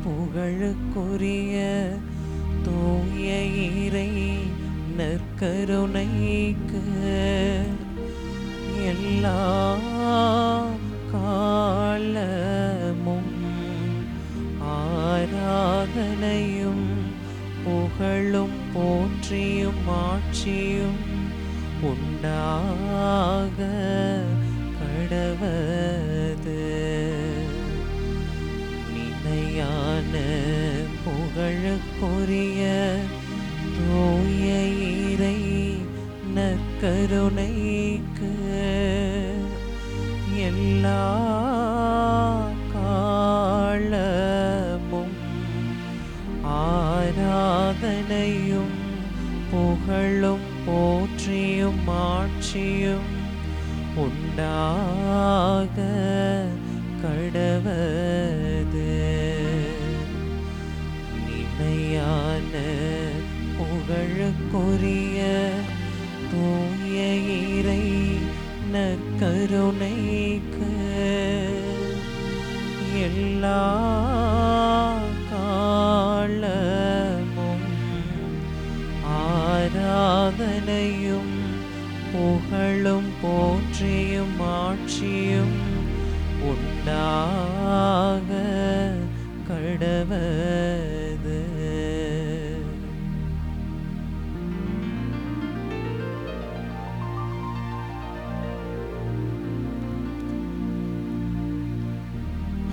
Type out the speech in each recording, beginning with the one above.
புகழுக்குரிய தூய இறை நற்கருணைக்கு எல்லா காலமும் ஆராதனையும் புகழும் போற்றியும் ஆட்சியும் உண்டாக கடவது. நிலையான புகழுக்குரிய தூய இறை நற்கருணைக்கு எல்லா காலமும் ஆராதனையும் புகழும் போற்றியும் ஆட்சியும் உண்டாக கடவது. நிலையான புகழுக்குரிய தூய இறை நற்கருணைக்கு எல்லா காலமும் ஆராதனையும் புகழும் போற்றியும் ஆட்சியும் உண்டாக கடவது.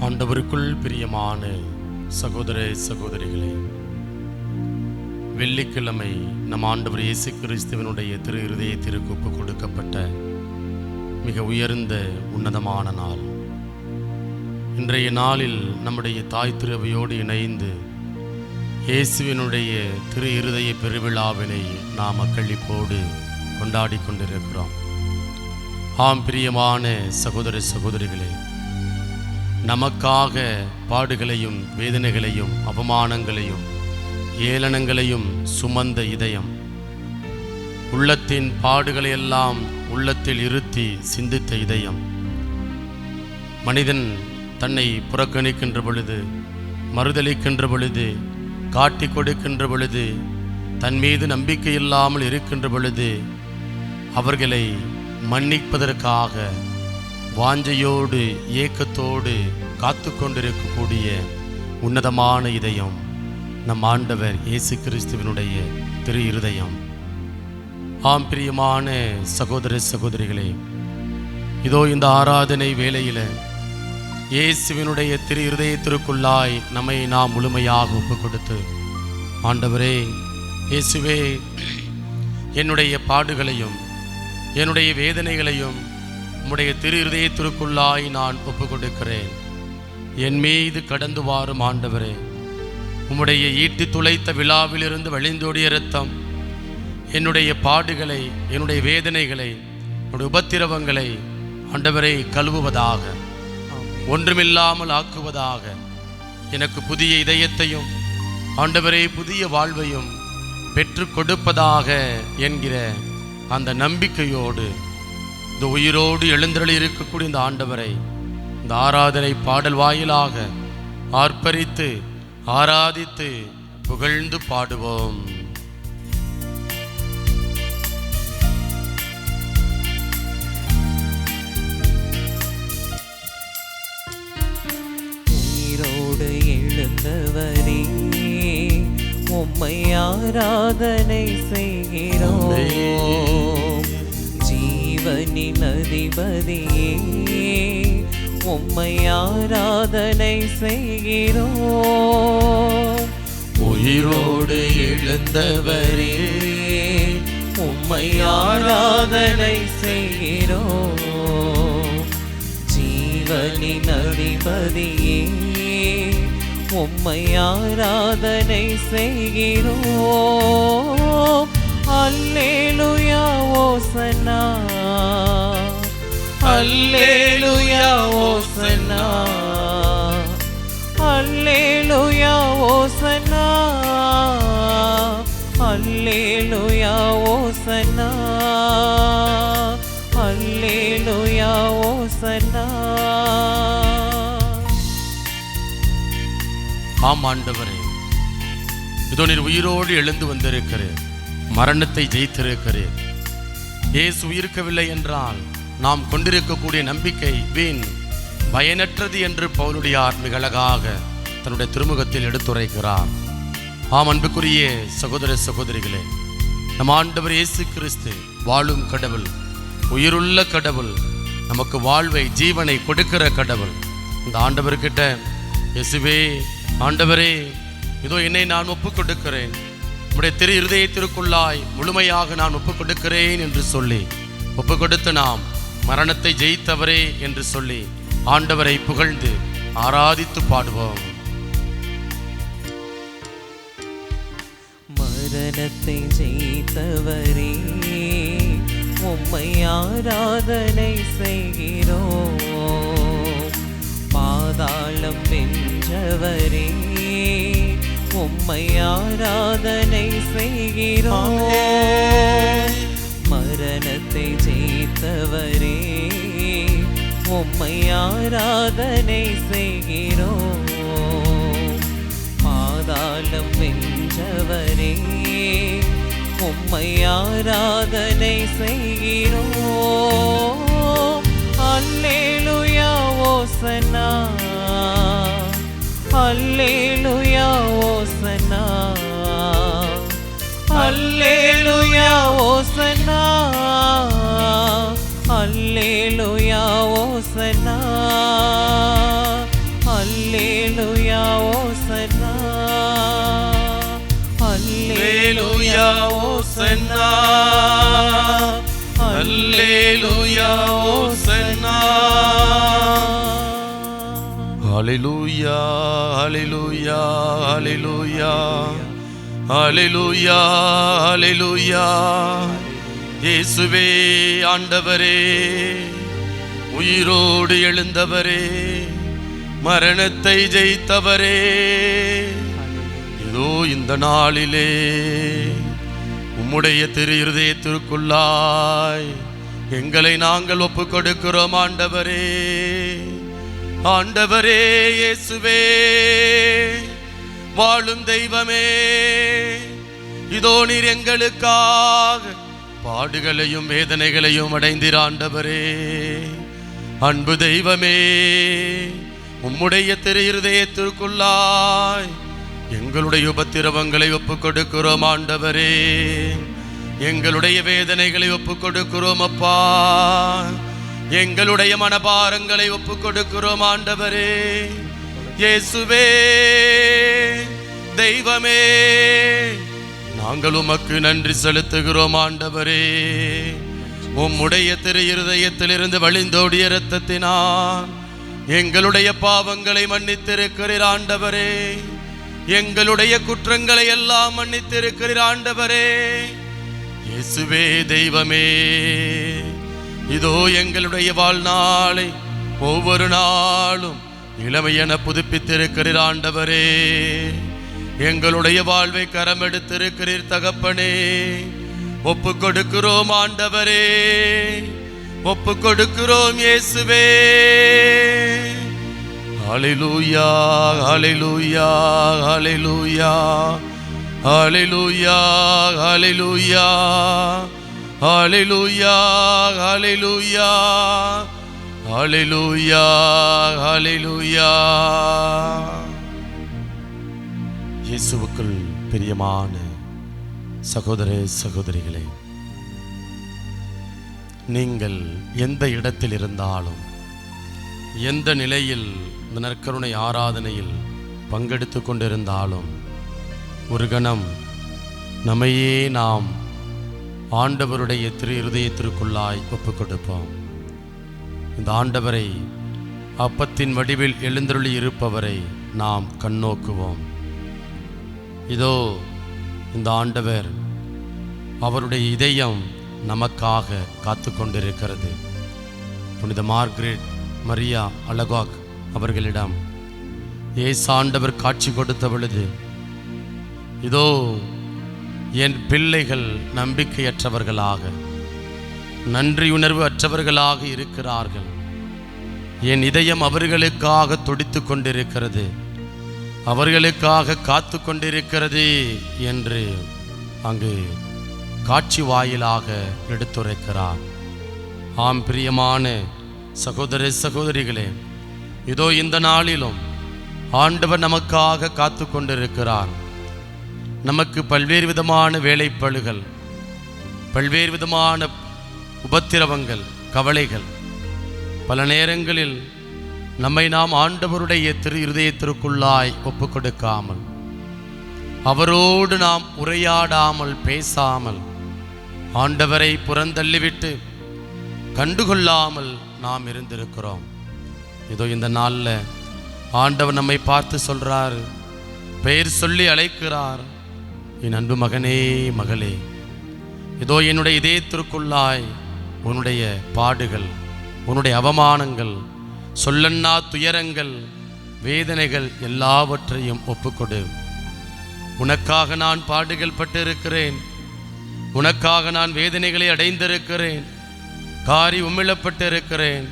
ஆண்டவருக்குள் பிரியமான சகோதர சகோதரிகளே, வெள்ளிக்கிழமை நம் ஆண்டவர் இயேசு கிறிஸ்துவனுடைய திரு இருதயத்திற்கு ஒப்பு கொடுக்கப்பட்ட மிக உயர்ந்த உன்னதமான நாள். இன்றைய நாளில் நம்முடைய தாய் திருவையோடு இணைந்து இயேசுவினுடைய திரு இருதய பெருவிழாவினை நாம் அக்களிப்போடு கொண்டாடி கொண்டிருக்கிறோம். ஆம் பிரியமான சகோதர சகோதரிகளே, நமக்காக பாடுகளையும் வேதனைகளையும் அவமானங்களையும் ஏளனங்களையும் சுமந்த இதயம், உள்ளத்தின் பாடுகளையெல்லாம் உள்ளத்தில் இருத்தி சிந்தித்த இதயம், மனிதன் தன்னை புறக்கணிக்கின்ற பொழுது, மறுதலிக்கின்ற பொழுது, காட்டி கொடுக்கின்ற பொழுது, தன் மீது நம்பிக்கை இல்லாமல் இருக்கின்ற பொழுது அவர்களை மன்னிப்பதற்காக வாஞ்சையோடு ஏக்கத்தோடு காத்து கொண்டிருக்கக்கூடிய உன்னதமான இதயம் நம் ஆண்டவர் இயேசு கிறிஸ்துவினுடைய திரு இருதயம். ஆம் பிரியமான சகோதர சகோதரிகளே, இதோ இந்த ஆராதனை வேளையில் இயேசுவினுடைய திரு இருதயத்திற்குள்ளாய் நம்மை நாம் முழுமையாக ஒப்பு கொடுத்து, ஆண்டவரே இயேசுவே, என்னுடைய பாடுகளையும் என்னுடைய வேதனைகளையும் உம்முடைய திரு இருதயத்திற்குள்ளாய் நான் ஒப்பு கொடுக்கிறேன். என் மீது கடந்து வாரும் ஆண்டவரே. உம்முடைய ஈட்டி துளைத்த விழாவிலிருந்து வழிந்தோடிய இரத்தம் என்னுடைய பாடுகளை, என்னுடைய வேதனைகளை, என்னுடைய உபத்திரவங்களை ஆண்டவரை கழுவுவதாக, ஒன்றுமில்லாமல் ஆக்குவதாக, எனக்கு புதிய இதயத்தையும் ஆண்டவரே புதிய வாழ்வையும் பெற்று கொடுப்பதாக என்கிற அந்த நம்பிக்கையோடு இந்த உயிரோடு எழுந்தருளி இருக்கக்கூடிய இந்த ஆண்டவரை இந்த ஆராதனை பாடல் வாயிலாக ஆர்ப்பரித்து ஆராதித்து புகழ்ந்து பாடுவோம். உயிரோடு எழுந்தவரே, உம்மை ஆராதனை செய்கிறோம். ஜீவனின் அதிபதியே, உம்மை ஆராதனை செய்கிறோம். உயிரோடு எழுந்தவரே, உம்மை ஆராதனை செய்கிறோம். ஜீவனின் அதிபதியே, உம்மை ஆராதனை செய்கிறோம். அல்லேலூயா ஓசன்னா, அல்லேலூயா ஓசன்னா, அல்லேலூயா ஓசன்னா, அல்லேலூயா ஓசன்னா, அல்லேலூயா ஓசன்னா. ஆம் ஆண்டவரே, இதோ நீர் உயிரோடு எழுந்து வந்திருக்கிறீர், மரணத்தை ஜெயித்திருக்கிறீர். இயேசு உயிர்க்கவில்லை என்றால் நாம் கொண்டிருக்கக்கூடிய நம்பிக்கை வீண், பயனற்றது என்று பவுலுடையார் மிக அழகாக தன்னுடைய திருமுகத்தில் எடுத்துரைக்கிறார். ஆம் அன்புக்குரிய சகோதர சகோதரிகளே, நம் ஆண்டவர் இயேசு கிறிஸ்து வாழும் கடவுள், உயிருள்ள கடவுள், நமக்கு வாழ்வை ஜீவனை கொடுக்கிற கடவுள். இந்த ஆண்டவர்கிட்ட இயேசுவே, ஆண்டவரே, இதோ என்னை நான் ஒப்புக் கொடுக்கிறேன், உம்முடைய திரு இருதயத்திற்குள்ளாய் முழுமையாக நான் ஒப்புக் கொடுக்கிறேன் என்று சொல்லி ஒப்புக் கொடுத்து நாம் மரணத்தை ஜெயித்தவரே என்று சொல்லி ஆண்டவரை புகழ்ந்து ஆராதித்து பாடுவோம். மரணத்தை ஜெயித்தவரே, உம்மை ஆராதனை செய்கிறோம். பாதாளம் வென்றவரே, உம்மை ஆராதனை செய்கிறோம். மரணத்தை ஜெயித்தவரே, உம்மை ஆராதனை செய்கிறோம். பாதாளம் வென்றவரே, உம்மை ஆராதனை செய்கிறோம். அல்லேலூயா ஓசன்னா, அல்லேலூயா ஓசன்னா, அல்லேலூயா ஓசன்னா, அல்லேலூயா ஓசன்னா, அல்லேலூயா ஓசன்னா, அல்லேலூயா ஓசன்னா, அல்லேலூயா ஓசன்னா. ஹல்லேலூயா, ஹல்லேலூயா, ஹல்லேலூயா, ஹல்லேலூயா, ஹல்லேலூயா. இயேசுவே ஆண்டவரே, உயிரோடு எழுந்தவரே, மரணத்தை ஜெயித்தவரே, இதோ இந்த நாளிலே உம்முடைய திரு இருதயத்திற்குள்ளாய் எங்களை நாங்கள் ஒப்புக் கொடுக்கிறோம். ஆண்டவரே, ஆண்டவரே இயேசுவே, வாழும் தெய்வமே, இதோ நீர் எங்களுக்காக பாடுகளையும் வேதனைகளையும் அடைந்தீர். ஆண்டவரே, அன்பு தெய்வமே, உம்முடைய திரு இருதயத்திற்குள்ளாய் எங்களுடைய உபத்திரவங்களை ஒப்புக் கொடுக்கிறோம். ஆண்டவரே, எங்களுடைய வேதனைகளை ஒப்புக் கொடுக்கிறோம். அப்பா, எங்களுடைய மனபாரங்களை ஒப்புக் கொடுக்கிறோம். ஆண்டவரே இயேசுவே, தெய்வமே, நாங்கள் உமக்கு நன்றி செலுத்துகிறோம். ஆண்டவரே, உம்முடைய திரு இருதயத்திலிருந்து வழிந்தோடிய இரத்தத்தினால் எங்களுடைய பாவங்களை மன்னித்திருக்கிறீர். ஆண்டவரே, எங்களுடைய குற்றங்களை எல்லாம் மன்னித்திருக்கிறீர். ஆண்டவரே இயேசுவே, தெய்வமே, இதோ எங்களுடைய வாழ்நாளை ஒவ்வொரு நாளும் இளமையென புதுப்பித்திருக்கிறீர். ஆண்டவரே, எங்களுடைய வாழ்வை கரம் எடுத்திருக்கிறீர். தகப்பனே, ஒப்புக் கொடுக்கிறோம். ஆண்டவரே, ஒப்புக் கொடுக்கிறோம். இயேசுவே, ஹல்லேலூயா, ஹல்லேலூயா, ஹல்லேலூயா, ஹல்லேலூயா, ஹல்லேலூயா, ஹல்லேலூயா, ஹல்லேலூயா, ஹல்லேலூயா, ஹல்லேலூயா. இயேசுவுக்குள் பிரியமான சகோதர சகோதரிகளே, நீங்கள் எந்த இடத்தில் இருந்தாலும், எந்த நிலையில் இந்த நற்கருணை ஆராதனையில் பங்கெடுத்து கொண்டிருந்தாலும், ஒரு கணம் நம்மையே நாம் ஆண்டவருடைய திரு இருதயத்திற்குள்ளாய் ஒப்புக் கொடுப்போம். இந்த ஆண்டவரை, அப்பத்தின் வடிவில் எழுந்தருளி இருப்பவரை நாம் கண்ணோக்குவோம். இதோ இந்த ஆண்டவர், அவருடைய இதயம் நமக்காக காத்து கொண்டிருக்கிறது. புனித மார்கரெட் மரியா அலகாக் அவர்களிடம் இயேசு ஆண்டவர் காட்சி கொடுத்த பொழுது, இதோ என் பிள்ளைகள் நம்பிக்கையற்றவர்களாக, நன்றியுணர்வு அற்றவர்களாக இருக்கிறார்கள். என் இதயம் அவர்களுக்காக துடித்து கொண்டிருக்கிறது. அவர்களுக்காக காத்து கொண்டிருக்கிறது என்று அங்கு காட்சி வாயிலாக எடுத்துரைக்கிறார். ஆம் பிரியமான சகோதர சகோதரிகளே, இதோ இந்த நாளிலும் ஆண்டவர் நமக்காக காத்து கொண்டிருக்கிறார். நமக்கு பல்வேறு விதமான வேலைப்பளுகள், பல்வேறு விதமான உபத்திரவங்கள், கவலைகள், பல நேரங்களில் நம்மை நாம் ஆண்டவருடைய திரு இருதயத்திற்குள்ளாய் ஒப்பு கொடுக்காமல், அவரோடு நாம் உரையாடாமல் பேசாமல், ஆண்டவரை புறந்தள்ளிவிட்டு கண்டுகொள்ளாமல் நாம் இருந்திருக்கிறோம். இதோ இந்த நாளில் ஆண்டவர் நம்மை பார்த்து சொல்றார், பெயர் சொல்லி அழைக்கிறார், என் அன்பு மகனே மகளே, இதோ என்னுடைய இதயத்திற்குள்ளாய் உன்னுடைய பாடுகள், உன்னுடைய அவமானங்கள், சொல்லன்னா துயரங்கள், வேதனைகள் எல்லாவற்றையும் ஒப்புக்கொடு. உனக்காக நான் பாடுகள் பட்டு இருக்கிறேன், உனக்காக நான் வேதனைகளை அடைந்திருக்கிறேன், காரி உமிழப்பட்டு இருக்கிறேன்,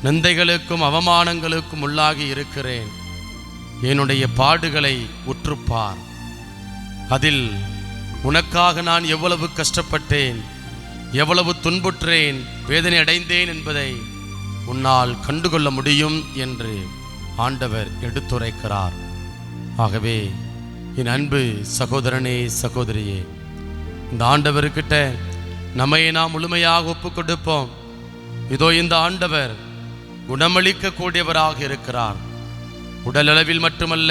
நிந்தைகளுக்கும் அவமானங்களுக்கும் உள்ளாகி இருக்கிறேன். என்னுடைய பாடுகளை உற்றுப்பார். அதில் உனக்காக நான் எவ்வளவு கஷ்டப்பட்டேன், எவ்வளவு துன்புற்றேன், வேதனை அடைந்தேன் என்பதை உன்னால் கண்டுகொள்ள முடியும் என்று ஆண்டவர் எடுத்துரைக்கிறார். ஆகவே என் அன்பு சகோதரனே சகோதரியே, இந்த ஆண்டவர்கிட்ட நம்மை நாம் முழுமையாக ஒப்பு கொடுப்போம். இதோ இந்த ஆண்டவர் குணமளிக்க கூடியவராக இருக்கிறார். உடலளவில் மட்டுமல்ல,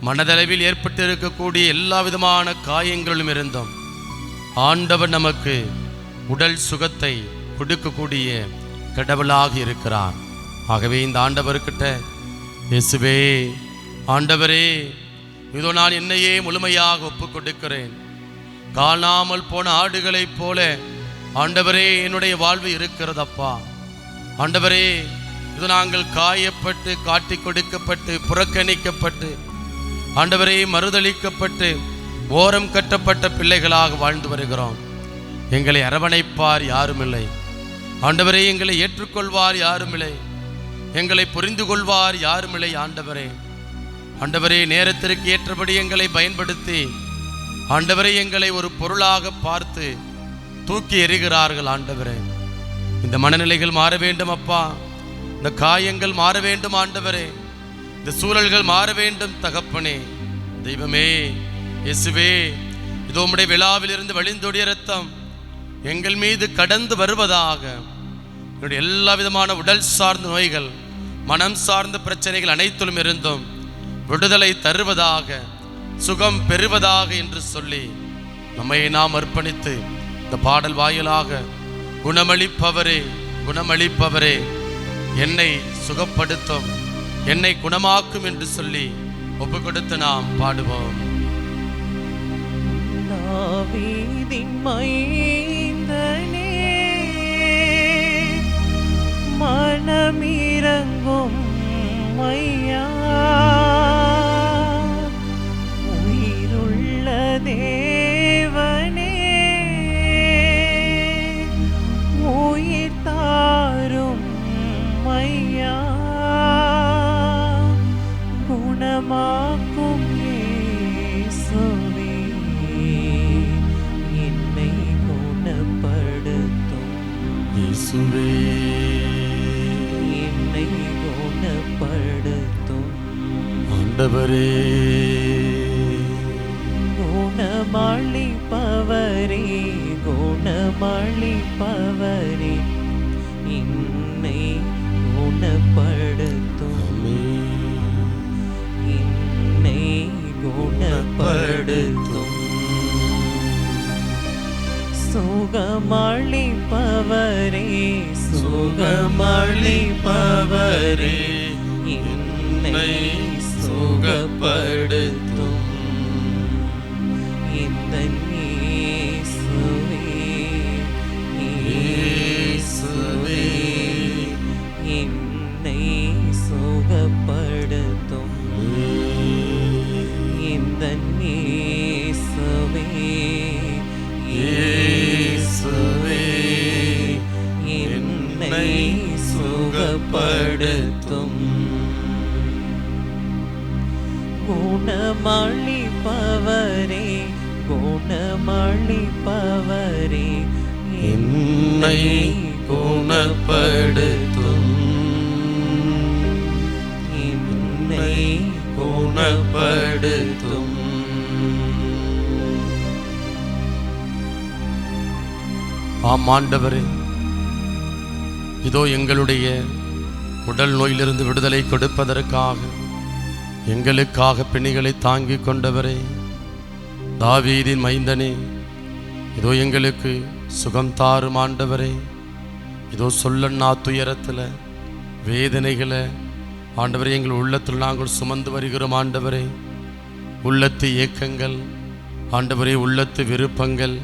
மனதளவில் ஏற்பட்டு இருக்கக்கூடிய எல்லா விதமான காயங்களும் இருந்தும் ஆண்டவர் நமக்கு உடல் சுகத்தை கொடுக்கக்கூடிய கடவுளாக இருக்கிறார். ஆகவே இந்த ஆண்டவர்கிட்ட, இயேசுவே, ஆண்டவரே, இதோ நான் என்னையே முழுமையாக ஒப்பு கொடுக்கிறேன். காணாமல் போன ஆடுகளைப் போல ஆண்டவரே என்னுடைய வாழ்வு இருக்கிறதப்பா. ஆண்டவரே, இது நாங்கள் காயப்பட்டு, காட்டி கொடுக்கப்பட்டு, புறக்கணிக்கப்பட்டு, ஆண்டவரே மறுதளிக்கப்பட்டு, ஓரம் கட்டப்பட்ட பிள்ளைகளாக வாழ்ந்து வருகிறோம். எங்களை அரவணைப்பார் யாருமில்லை. ஆண்டவரே, எங்களை ஏற்றுக்கொள்வார் யாருமில்லை. எங்களை புரிந்து கொள்வார் யாருமில்லை. ஆண்டவரே, ஆண்டவரே, நேரத்திற்கு ஏற்றபடி எங்களை பயன்படுத்தி, ஆண்டவரே, எங்களை ஒரு பொருளாக பார்த்து தூக்கி எறிகிறார்கள். ஆண்டவரே, இந்த மனநிலைகள் மாற வேண்டும் அப்பா. இந்த காயங்கள் மாற வேண்டும் ஆண்டவரே. இந்த சூழல்கள் மாற வேண்டும் தகப்பனே. தெய்வமே, இயேசுவே, இதோ உம்முடைய விழாவிலிருந்து வழிந்தோடிய இரத்தம் எங்கள் மீது கடந்து வருவதாக. என்னுடைய எல்லா விதமான உடல் சார்ந்த நோய்கள், மனம் சார்ந்த பிரச்சனைகள் அனைத்திலும் இருந்தும் விடுதலை தருவதாக, சுகம் பெறுவதாக என்று சொல்லி நம்மை நாம் அர்ப்பணித்து இந்த பாடல் வாயிலாக, குணமளிப்பவரே, குணமளிப்பவரே, என்னை சுகப்படுத்தும், என்னை குணமாக்கும் என்று சொல்லி ஒப்பு கொடுத்து நாம் பாடுவோம். தாவீதின் மைந்தனே, மனமிரங்கும் ஐயா, உயிருள்ள தேவனே, உயிர் தாரும் ஐயா, குணமாக்கும் இயேசுவே, என்னை குணப்படுத்தும் இயேசுவே, என்னை குணப்படுத்தும் ஆண்டவரே, குணமளிப்பவரே, குணமளிப்பவரே, என்னை குணப்படுத்தும், என்னை குணப்படுத்தும், சுகமளிப்பவரே, சுகமளிப்பவரே, என்னை சுகப்படுத்தும், இந்த இயேசுவே, இயேசுவே, என்னை சுகப்படுத்தும், இந்த இயேசுவே, இயேசுவே, என்னை சுகப்படுத்தும், குணமளிப்பவரே குணமளிப்பவரே என்னை குணப்படுத்தும் என்னை குணப்படுத்தும். ஆம் ஆண்டவரே, இதோ எங்களுடைய உடல் நோயிலிருந்து விடுதலை கொடுப்பதற்காக எங்களுக்காக பிணிகளை தாங்கிக் கொண்டவரே, தாவீதின் மைந்தனே, இதோ எங்களுக்கு சுகம் தாரும் ஆண்டவரே. இதோ சொல்லண்ணா துயரத்தில் வேதனைகளை ஆண்டவரே எங்கள் உள்ளத்தில் நாங்கள் சுமந்து வருகிறோம் ஆண்டவரே. உள்ளத்து ஏக்கங்கள் ஆண்டவரே, உள்ளத்து விருப்பங்கள்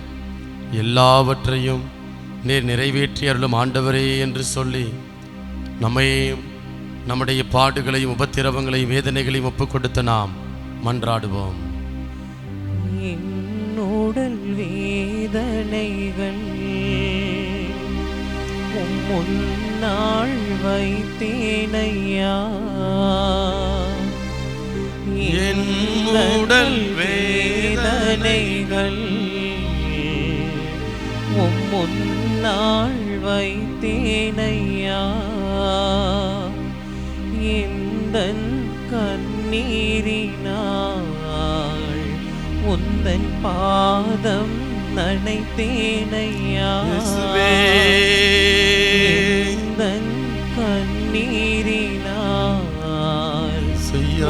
எல்லாவற்றையும் நீர் நிறைவேற்றி அருளும் ஆண்டவரே என்று சொல்லி நம்மையும் நம்முடைய பாடுகளையும் உபத்திரவங்களையும் வேதனைகளையும் ஒப்புக் கொடுத்து நாம் மன்றாடுவோம். என்னுடல் வேதனைகள் முன்னாள் வைத்தேனையா, என் உடல் வேதனைகள் முன்னாள் வைத்தேனையா, எந்தன் கண்ணீரினாள் உந்தன் பாதம் நனைத்தேனையா, எந்தன் கண்ணீரினாள்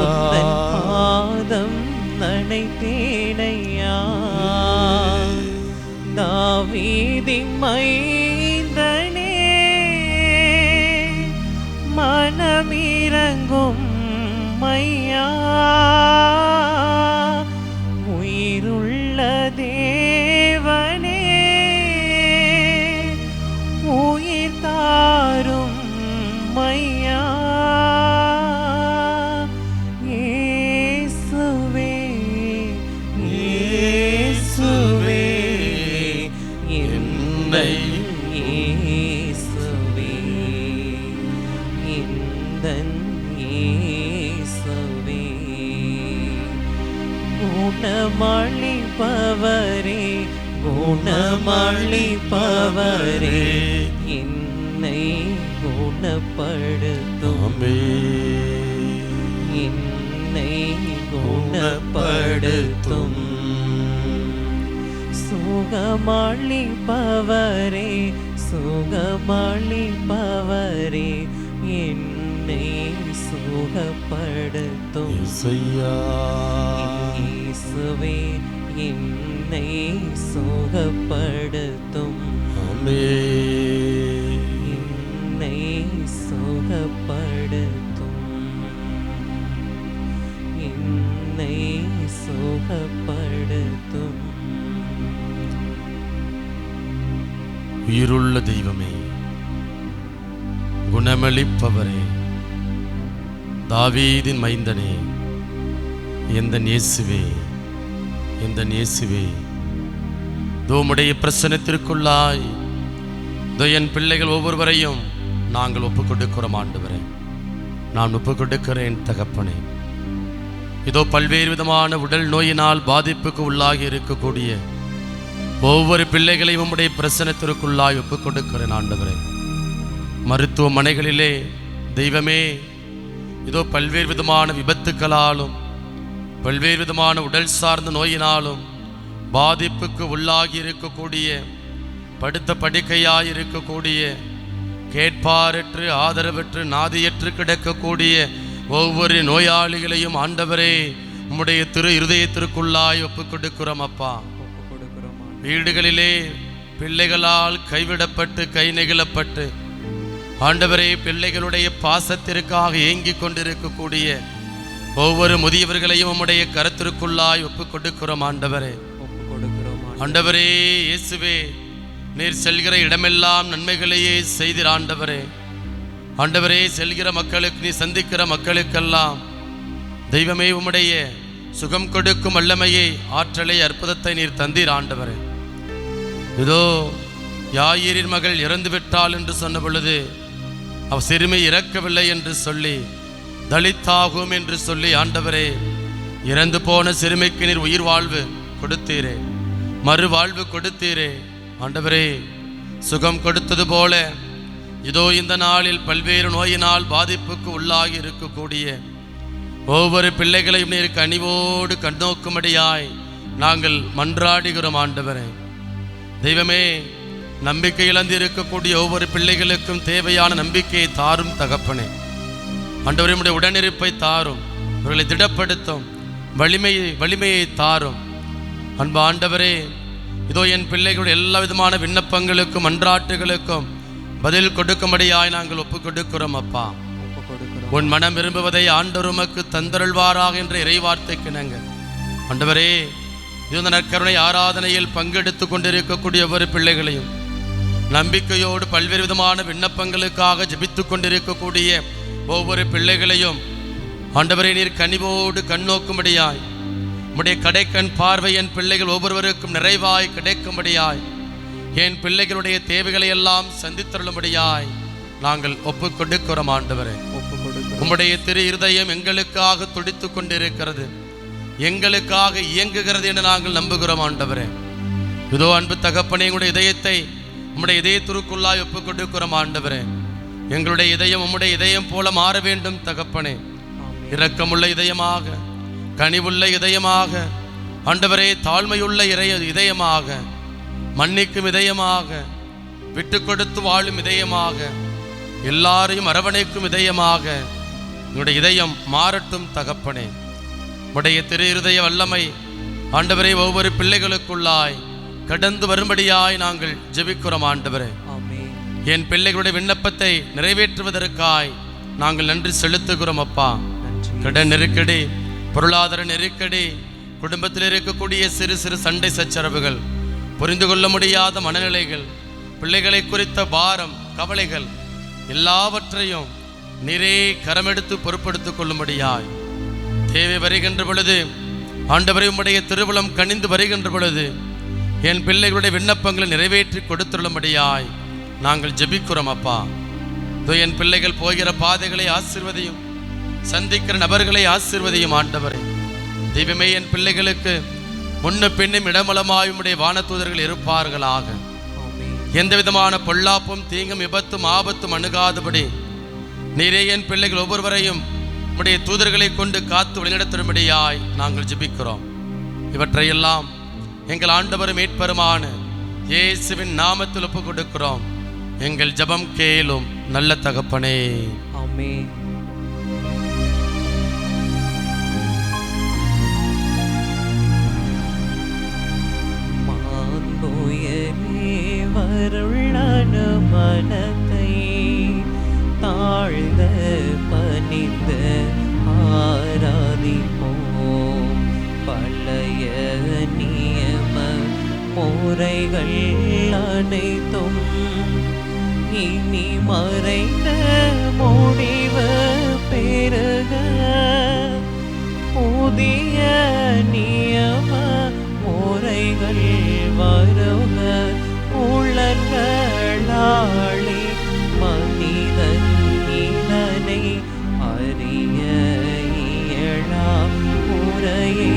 உந்தன் பாதம் நனைத்தேனையா, தாவீதின் மைந்தனே மனமிரங்கும் மையா, உயிருள்ள தேவனே உயிர் தாரும் மையா, இயேசுவே இயேசுவே என்னை இயேசுவே எந்தன் இயேசுவே, குணமளிப்பவரே குணமளிப்பவரே என்னை குணப்படுத்தும் என்னை குணப்படுத்தும், சுகமளிப்பவரே சுகமளிப்பவரே என்னை சுகப்படுத்தும், இயேசுவே என்னை சுகப்படுத்தும், என்னை சுகப்படுத்தும், என்னை சுகப்படுத்தும். உயிருள்ள தெய்வமே, குணமளிப்பவரே, தாவீதின் மைந்தனே, எந்தன் இயேசுவே எந்தன் இயேசுவே, உம்முடைய பிரசன்னத்திற்குள்ளாய் என் பிள்ளைகள் ஒவ்வொருவரையும் நாங்கள் ஒப்புக் கொடுக்கிறோம் ஆண்டவரே. நான் ஒப்புக் கொடுக்கிறேன் தகப்பனே. இதோ பல்வேறு விதமான உடல் நோயினால் பாதிப்புக்கு உள்ளாகி இருக்கக்கூடிய ஒவ்வொரு பிள்ளைகளையும் உம்முடைய பிரசன்னத்திற்குள்ளாய் ஒப்புக் கொடுக்கிறேன் ஆண்டவரே. மருத்துவமனைகளிலே தெய்வமே, இதோ பல்வேறு விதமான விபத்துக்களாலும் பல்வேறு விதமான உடல் சார்ந்த நோயினாலும் பாதிப்புக்கு உள்ளாகி இருக்கக்கூடிய, படுத்த படுக்கையாய் இருக்கக்கூடிய, கேட்பாரற்று ஆதரவற்று நாதியற்று கிடக்கக்கூடிய ஒவ்வொரு நோயாளிகளையும் ஆண்டவரே உம்முடைய திரு இருதயத்திற்குள்ளாய் ஒப்புக் கொடுக்கிறோம் அப்பா. வீடுகளிலே பிள்ளைகளால் கைவிடப்பட்டு கை நெகிழப்பட்டு ஆண்டவரே பிள்ளைகளுடைய பாசத்திற்காக ஏங்கிக் கொண்டிருக்கக்கூடிய ஒவ்வொரு முதியவர்களையும் உம்முடைய கரத்திற்குள்ளாய் ஒப்புக் கொடுக்கிறோம் ஆண்டவரே. ஆண்டவரே இயேசுவே, நீர் செல்கிற இடமெல்லாம் நன்மைகளையே செய்திர் ஆண்டவரே. ஆண்டவரே, செல்கிற மக்களுக்கு, நீ சந்திக்கிற மக்களுக்கெல்லாம் தெய்வமே உம்முடைய சுகம் கொடுக்கும் வல்லமையை, ஆற்றலை, அற்புதத்தை நீர் தந்தீர் ஆண்டவரே. இதோ யாயீரின் மகள் இறந்து விட்டாள் என்று சொன்ன பொழுது அவ் சிறுமி இறக்கவில்லை என்று சொல்லி, தலித்தாகும் என்று சொல்லி ஆண்டவரே இறந்து போன சிறுமிக்கு நீர் உயிர் வாழ்வு கொடுத்தீரே, மறுவாழ்வு கொடுத்தீரே. ஆண்டவரே, சுகம் கொடுத்தது போல இதோ இந்த நாளில் பல்வேறு நோயினால் பாதிப்புக்கு உள்ளாகி இருக்கக்கூடிய ஒவ்வொரு பிள்ளைகளையும் நீர் கனிவோடு கண்ணோக்கும்படியாய் நாங்கள் மன்றாடுகிறோம். ஆண்டவரே தெய்வமே, நம்பிக்கை இழந்து இருக்கக்கூடிய ஒவ்வொரு பிள்ளைகளுக்கும் தேவையான நம்பிக்கையை தாரும் தகப்பனே. ஆண்டவரே, உம்முடைய உடனிருப்பை தாரும், அவர்களை திடப்படுத்தும், வலிமையை தாரும். அன்பு ஆண்டவரே, இதோ என் பிள்ளைகளுடைய எல்லா விதமான விண்ணப்பங்களுக்கும் மன்றாட்டுகளுக்கும் பதில் கொடுக்கும்படியாய் நாங்கள் ஒப்பு கொடுக்கிறோம். அப்பா, உன் மனம் விரும்புவதை ஆண்டவர் உமக்கு தந்தருள்வாராக என்ற இறைவார்த்தைக்கு நாங்கள் ஆண்டவரே, இந்த நற்கருணை ஆராதனையில் பங்கெடுத்து கொண்டிருக்கக்கூடிய ஒவ்வொரு பிள்ளைகளையும் நம்பிக்கையோடு பல்வேறு விதமான விண்ணப்பங்களுக்காக ஜெபித்து கொண்டிருக்கக்கூடிய ஒவ்வொரு பிள்ளைகளையும் ஆண்டவரே நீர் கனிவோடு கண்ணோக்கும்படியாய், உம்முடைய கடைக்கண் பார்வை என் பிள்ளைகள் ஒவ்வொருவருக்கும் நிறைவாய் கிடைக்கும்படியாய், என் பிள்ளைகளுடைய தேவைகளை எல்லாம் சந்தித்தருளும்படியாய் நாங்கள் ஒப்பு கொடுக்கிறோம். ஆண்டவரே, உம்முடைய திரு இருதயம் எங்களுக்காக துடித்து கொண்டிருக்கிறது, எங்களுக்காக இயங்குகிறது என்று நாங்கள் நம்புகிறோம். ஆண்டவரே, இதோ அன்பு தகப்பனே, எங்களுடைய இதயத்தை உம்முடைய இதயத்திற்குள்ளாய் ஒப்பு கொடுக்கிறோம். ஆண்டவரே, எங்களுடைய இதயம் உம்முடைய இதயம் போல மாற வேண்டும். தகப்பனே, இரக்கமுள்ள இதயமாக, கனிவுள்ள இதயமாக, ஆண்டவரே தாழ்மையுள்ள இதயமாக, மன்னிக்கும் இதயமாக, விட்டு கொடுத்து வாழும் இதயமாக, எல்லாரையும் அரவணைக்கும் இதயமாக உங்களுடைய இதயம் மாறட்டும். தகப்பனே, உடைய திரு இருதய வல்லமை ஆண்டவரே ஒவ்வொரு பிள்ளைகளுக்குள்ளாய் கடந்து வரும்படியாய் நாங்கள் ஜெபிக்கிறோம். ஆண்டவரே, என் பிள்ளைகளுடைய விண்ணப்பத்தை நிறைவேற்றுவதற்காய் நாங்கள் நன்றி செலுத்துகிறோம். அப்பா, கடன் நெருக்கடி, பொருளாதார நெருக்கடி, குடும்பத்தில் இருக்கக்கூடிய சிறு சிறு சண்டை சச்சரவுகள், புரிந்து கொள்ள முடியாத மனநிலைகள், பிள்ளைகளை குறித்த பாரம், கவலைகள் எல்லாவற்றையும் நீரே கரமெடுத்து பொறுப்படுத்திக் கொள்ளும்படியாய் தேவை வருகின்ற பொழுது ஆண்டவரே, உம்முடைய திருவுளம் கனிந்து வருகின்ற பொழுது என் பிள்ளைகளுடைய விண்ணப்பங்களை நிறைவேற்றி கொடுத்துள்ளபடியாய் நாங்கள் ஜெபிக்கிறோம். அப்பா, என் பிள்ளைகள் போகிற பாதைகளை ஆசீர்வதியும், சந்திக்கிற நபர்களை ஆசீர்வதியும். ஆண்டவரே தெய்வமே, என் பிள்ளைகளுக்கு முன்ன பின்னும் இடமலமாய் உம்முடைய வானதூதர்கள் இருப்பார்களாக. எந்த விதமான பொல்லாப்பும் தீங்கும் விபத்தும் ஆபத்தும் அணுகாதபடி நீரே என் பிள்ளைகள் ஒவ்வொருவரையும் உம்முடைய தூதர்களை கொண்டு காத்து வழிநடத்தும்படியாய் நாங்கள் ஜெபிக்கிறோம். இவற்றையெல்லாம் எங்கள் ஆண்டவரும் மீட்பருமான இயேசுவின் நாமத்தில் ஒப்புக் கொடுக்கிறோம். எங்கள் ஜெபம் கேளும் நல்ல தகப்பனே, ஆமென். வருள்ளான மனத்தை தாழ்ந்த பணிந்த ஆராதிப்போம். பழைய நியம முறைகள் அனைத்தும் இனி மறைந்த முடிவு பெருக புதிய நியம முறைகள் வருக. உலகளாளி மனிதன் இதனை அறிய இயலாம் முறையை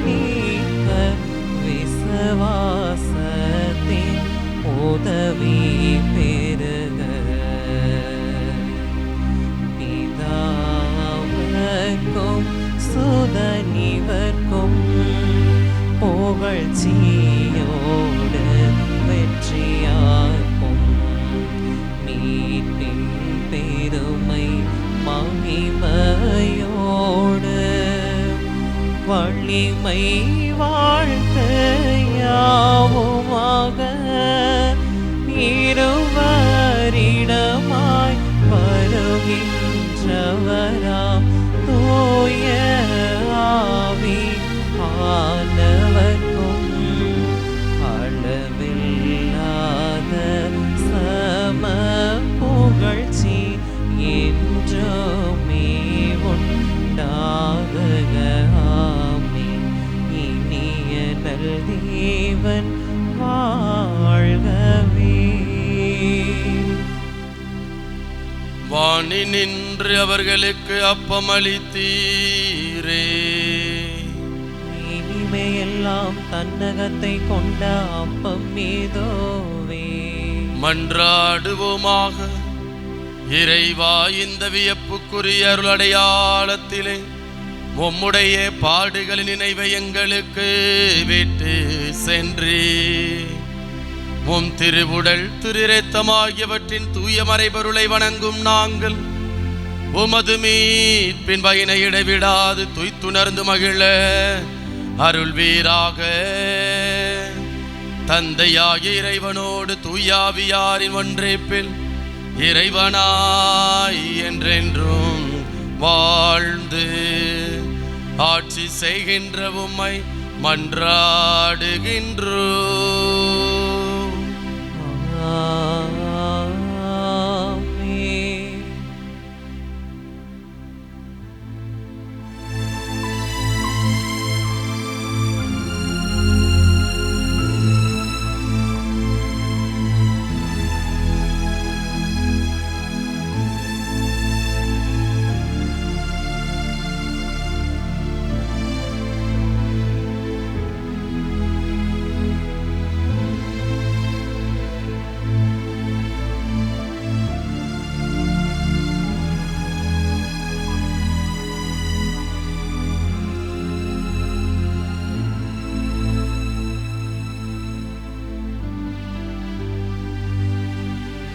நீக்க விசுவாசத்தின் உதவி பெருக. பிதாவுக்கும் சுதனிவர்க்கும் புகழ்ச்சியோடு வெற்றியார்க்கும் மீட்பின் பெருமை மகிமையோடு வலிமை வாழ்க்கையாவுமாக இருவரிடமாய் வருகின்றவராம் தூய ஆவி ஆனவர்க்கும் அளவில்லாத சம புகழ்ச்சி என்றுமே உண்டாகுக. ஆமென். இனிய நல் தேவன் வாழ்கவே. வாணி நின்று அவர்களுக்கு அப்பமளித்தீரே, தூய்மையெல்லாம் தன்னகத்தை கொண்ட அப்பம் மீதோவே. மன்றாடுவோமாக. இறைவா, இந்த வியப்புக்குரிய அருள் அடையாளத்திலே உம்முடைய பாடுகளின் நினைவை எங்களுக்கு விட்டு சென்றே உம் திருவுடல் திருரத்தமாகியவற்றின் தூய மறைபொருளை வணங்கும் நாங்கள் உமது மீட்பின் பயனை இடைவிடாது துய்த்துணர்ந்து மகிழ அருள்வீராக. தந்தையாகிய இறைவனோடு தூயாவியாரின் ஒன்றிப்பில் இறைவனாய் என்றென்றும் வாழ்ந்து ஆட்சி செய்கின்ற உம்மை மன்றாடுகின்றோம்.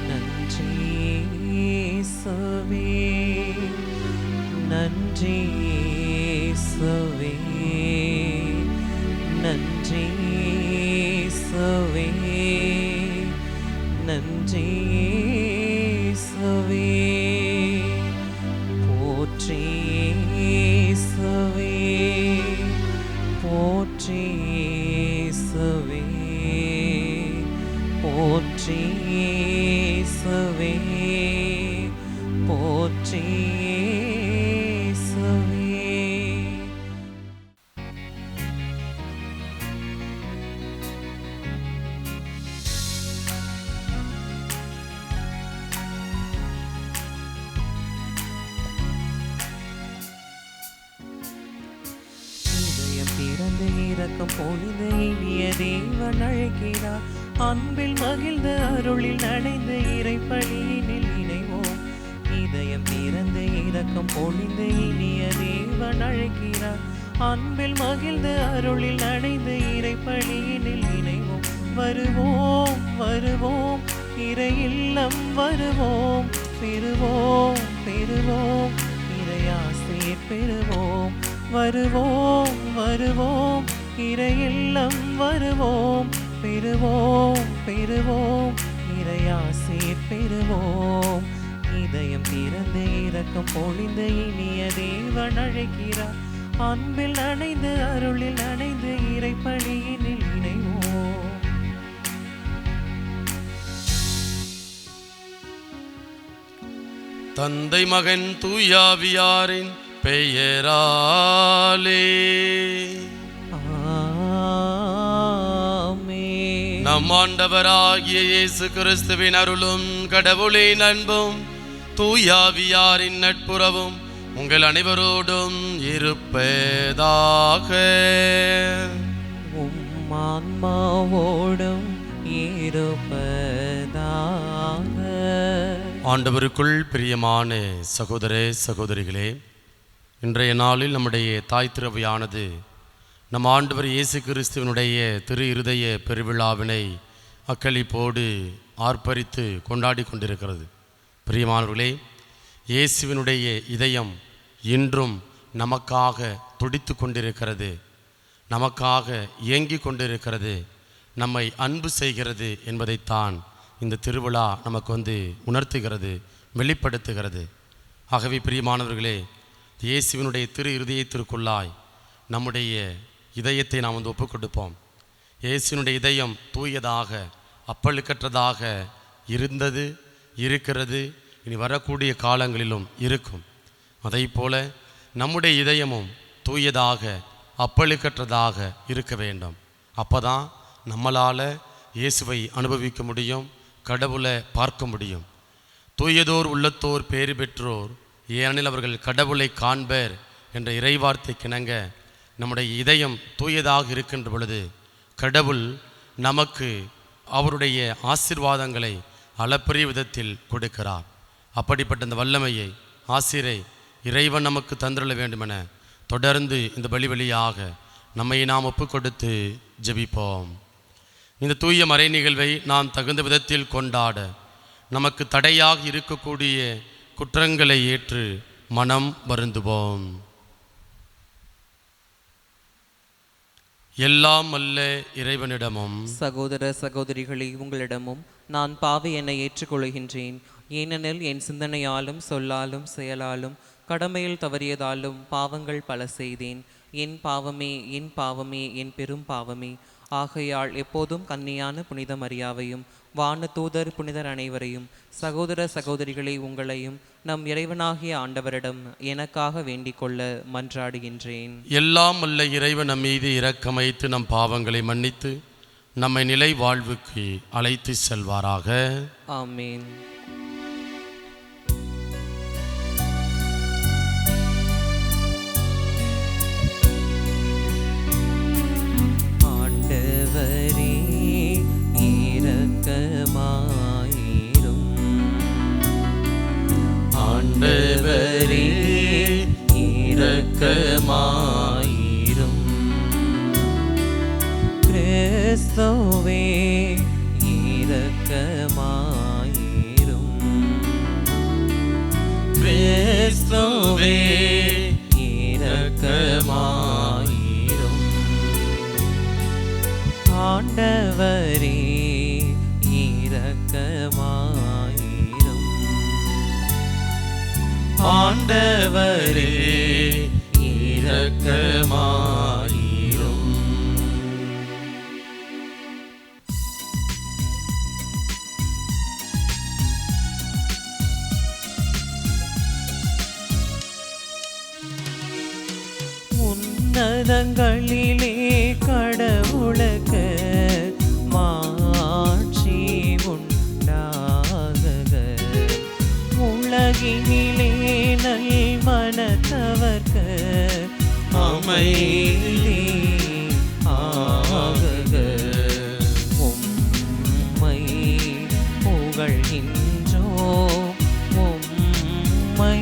நன்றி இயேசுவே, நன்றி இயேசுவே, நன்றி இயேசுவே. போற்றி இயேசுவே, போற்றி இயேசுவே, போற்றி இயேசுவே, போற்றி இயேசுவே. இதயம் திறந்து இரக்கம் பொழிந்து இனிய தேவன் அழைக்கிறார். அன்பில் மகிழ்ந்து அருளில் நனைந்து இறைப்பணியினில் இணைவோம். இதயம் திறந்து இரக்கம் பொழிந்து இனிய தேவன் அழைக்கிறார். அன்பில் மகிழ்ந்து அருளில் நனைந்து இறைப்பணியினில் இணைவோம். வருவோம் வருவோம் இறை இல்லம் வருவோம், பெறுவோம் பெறுவோம் இறையாசிர் பெறுவோம். வருவோம் வருவோம் இறை இல்லம் வருவோம், பெறுவோம் பெறுவோம் இறையாசிர் பெறுவோம். இதயம் திறந்து இரக்கம் பொழிந்து இனிய தேவன் அழைக்கிறார். அன்பில் நனைந்து அருளில் நனைந்து இறைப்பணியினில் இணைவோம். தந்தை மகன் தூயாவியாரின் பெயராலே ஆமென். நம் ஆண்டவராகிய இயேசு கிறிஸ்துவின் அருளும் கடவுளின் அன்பும் தூயாவியாரின் நட்புறவும் உங்கள் அனைவரோடும் இருப்பதாக. ஆன்மாவோடும் இருப்பதாக. ஆண்டவருக்குள் பிரியமான சகோதர சகோதரிகளே, இன்றைய நாளில் நம்முடைய தாய் திருவையானது நம் ஆண்டவர் இயேசு கிறிஸ்துவனுடைய திரு இருதய பெருவிழாவினை அக்களிப்போடு ஆர்ப்பரித்து கொண்டாடி கொண்டிருக்கிறது. பிரியமானவர்களே, இயேசுவினுடைய இதயம் இன்றும் நமக்காக துடித்து கொண்டிருக்கிறது, நமக்காக இயங்கிக் கொண்டிருக்கிறது, நம்மை அன்பு செய்கிறது என்பதைத்தான் இந்த திருவிழா நமக்கு உணர்த்துகிறது, வெளிப்படுத்துகிறது. ஆகவே பிரியமானவர்களே, இயேசுவினுடைய திரு இருதயத்திற்குள்ளாய் நம்முடைய இதயத்தை நாம் ஒப்புக் கொடுப்போம். இயேசுவினுடைய இதயம் தூயதாக அப்பழுக்கற்றதாக இருந்தது, இருக்கிறது, இனி வரக்கூடிய காலங்களிலும் இருக்கும். அதை போல நம்முடைய இதயமும் தூயதாக அப்பழுக்கற்றதாக இருக்க வேண்டும். அப்போ தான் நம்மளால் இயேசுவை அனுபவிக்க முடியும், கடவுளை பார்க்க முடியும். தூயதோர் உள்ளத்தோர் பேறு பெற்றோர், ஏனெனில் அவர்கள் கடவுளை காண்பர் என்ற இறைவார்த்தைக்கிணங்க நம்முடைய இதயம் தூயதாக இருக்கின்ற பொழுது கடவுள் நமக்கு அவருடைய ஆசீர்வாதங்களை அளப்பரிய விதத்தில் கொடுக்கிறார். அப்படிப்பட்ட இந்த வல்லமையை ஆசிரை இறைவன் நமக்கு தந்திரள வேண்டுமென தொடர்ந்து இந்த வழியாக நம்மை நாம் ஒப்பு கொடுத்து ஜெபிப்போம். இந்த தூய மறை நிகழ்வை நாம் தகுந்த விதத்தில் கொண்டாட நமக்கு தடையாக இருக்கக்கூடிய குற்றங்களை ஏற்று மனம் வருந்துவோம். எல்லாம் அல்ல இறைவனிடமும் சகோதர சகோதரிகளே, உங்களிடமும் நான் பாவி என்னை ஏற்றுக்கொள்கின்றேன். ஏனெனில் என் சிந்தனையாலும் சொல்லாலும் செயலாலும் கடமையில் தவறியதாலும் பாவங்கள் பல செய்தேன். என் பாவமே, என் பாவமே, என் பெரும் பாவமே. ஆகையால் எப்போதும் கன்னியான புனித மரியாவையும் வான தூதர் புனிதர் அனைவரையும் சகோதர சகோதரிகளை உங்களையும் நம் இறைவனாகிய ஆண்டவரிடம் எனக்காக வேண்டிக் கொள்ள மன்றாடுகின்றேன். எல்லாம் அல்ல இறைவன் நம் மீது இரக்கம் வைத்து நம் பாவங்களை மன்னித்து நம்மை நிலை வாழ்வுக்கு அழைத்து செல்வாராக. ஆமீன். ஆண்டவரே இரக்கமாயிரும். ஆண்டவரே இரக்கமாயிரும். கிறிஸ்துவே இரக்கமாயிரும். கிறிஸ்துவே இரக்கமாயிரும். ஆண்டவரே இரக்கமாயிரும். ஆண்டவரே இரக்கமாயிரும். உன்னதங்களிலே கடவுளுக்கு மாட்சி உண்டாகுக. உலகினிலே நல் மனத்தவர்க்கு அமைதி ஆகுக. உம்மை புகழ்கின்றோம், உம்மை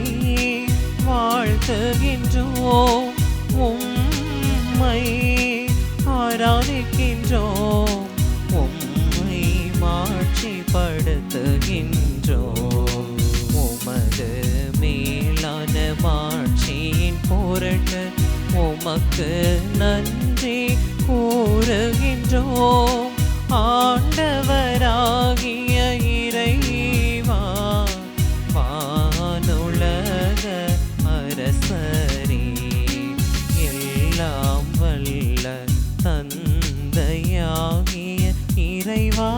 வாழ்த்துகின்றோம், உம்மை ஆராதிக்கின்றோம், உம்மை மாட்சிப்படுத்துகின்றோம். உமது மேலான மாட்சியின் பொருட்டு உமக்கு நன்றி கூறுகின்றோம். ஆண்டவராகிய இறைவா, வானுலக அரசரே, எல்லாம் வல்ல தந்தையாகிய இறைவா,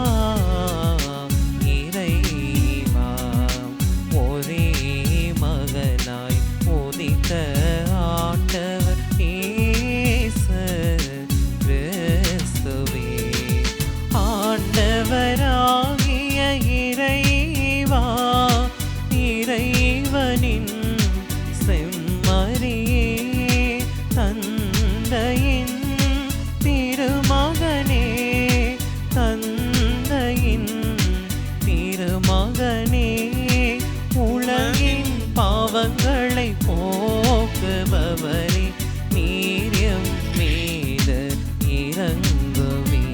இறைவா, ஒரே மகனாய் உதித்த ஆண்டவர் இயேசு கிறிஸ்துவே, ஆண்டவராகிய இறைவா, இறைவனின் செம்மறியே, தந்தையின் திருமகனே, தந்தையின் திருமகனே, உலகின் பாவங்களை போக்குபவரே, நீரியம் மீது இறங்குமே.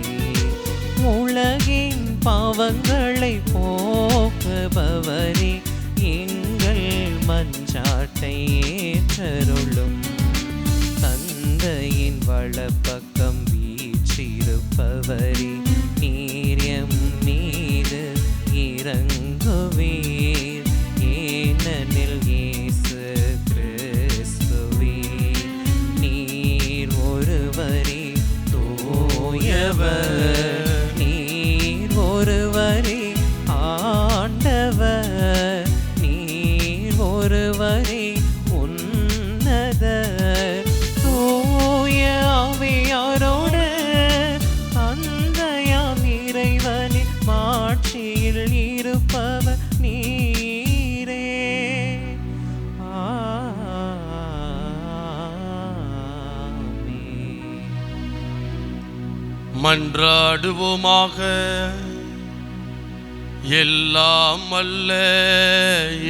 உலகின் பாவங்களை போக்குபவரே, எங்கள் மன்றாட்டை ஏற்றருளும். தந்தையின் வலப்பக்கம் வீற்றிருப்பவரே, நீரியம் மீது இறங்குவீர். ஏனெனில் இயேசு கிறிஸ்துவே, நீர் ஒருவரே தூயவர், நீர் ஒருவரே ஆண்டவர், நீர் ஒருவரே உன்னதர். தூய ஆவியாரோடு தந்தையாம் இறைவனின் மாட்சியில் இருப்பவரே, மன்றாடுவோமாக. எல்லாம் வல்ல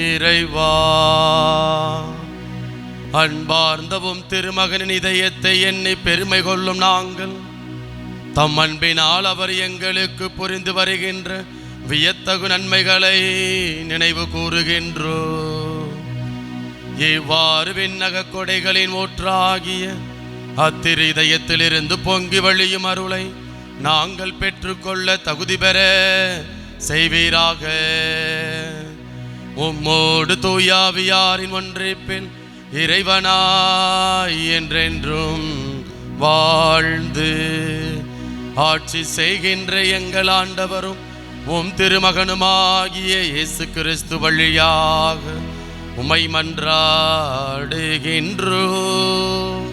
இறைவா, அன்பார்ந்தவும் திருமகனின் இதயத்தை எண்ணி பெருமை கொள்ளும் நாங்கள் தம் அன்பினால் அவர் எங்களுக்கு புரிந்து வருகின்ற வியத்தகு நன்மைகளை நினைவு கூறுகின்றோம். இவ்வாறு விண்ணக கொடைகளின் ஊற்றாகிய அத்திரு இதயத்திலிருந்து பொங்கி வழியும் அருளை நாங்கள் பெற்றுக்கொள்ள தகுதி பெற செய்வீராக. உம்மோடு தூயாவியாரின் ஒன்றிப்பில் இறைவனாய் என்றென்றும் வாழ்ந்து ஆட்சி செய்கின்ற எங்கள் ஆண்டவரும் உம் திருமகனுமாகிய இயேசு கிறிஸ்து வழியாக உம்மை மன்றாடுகின்றோம்.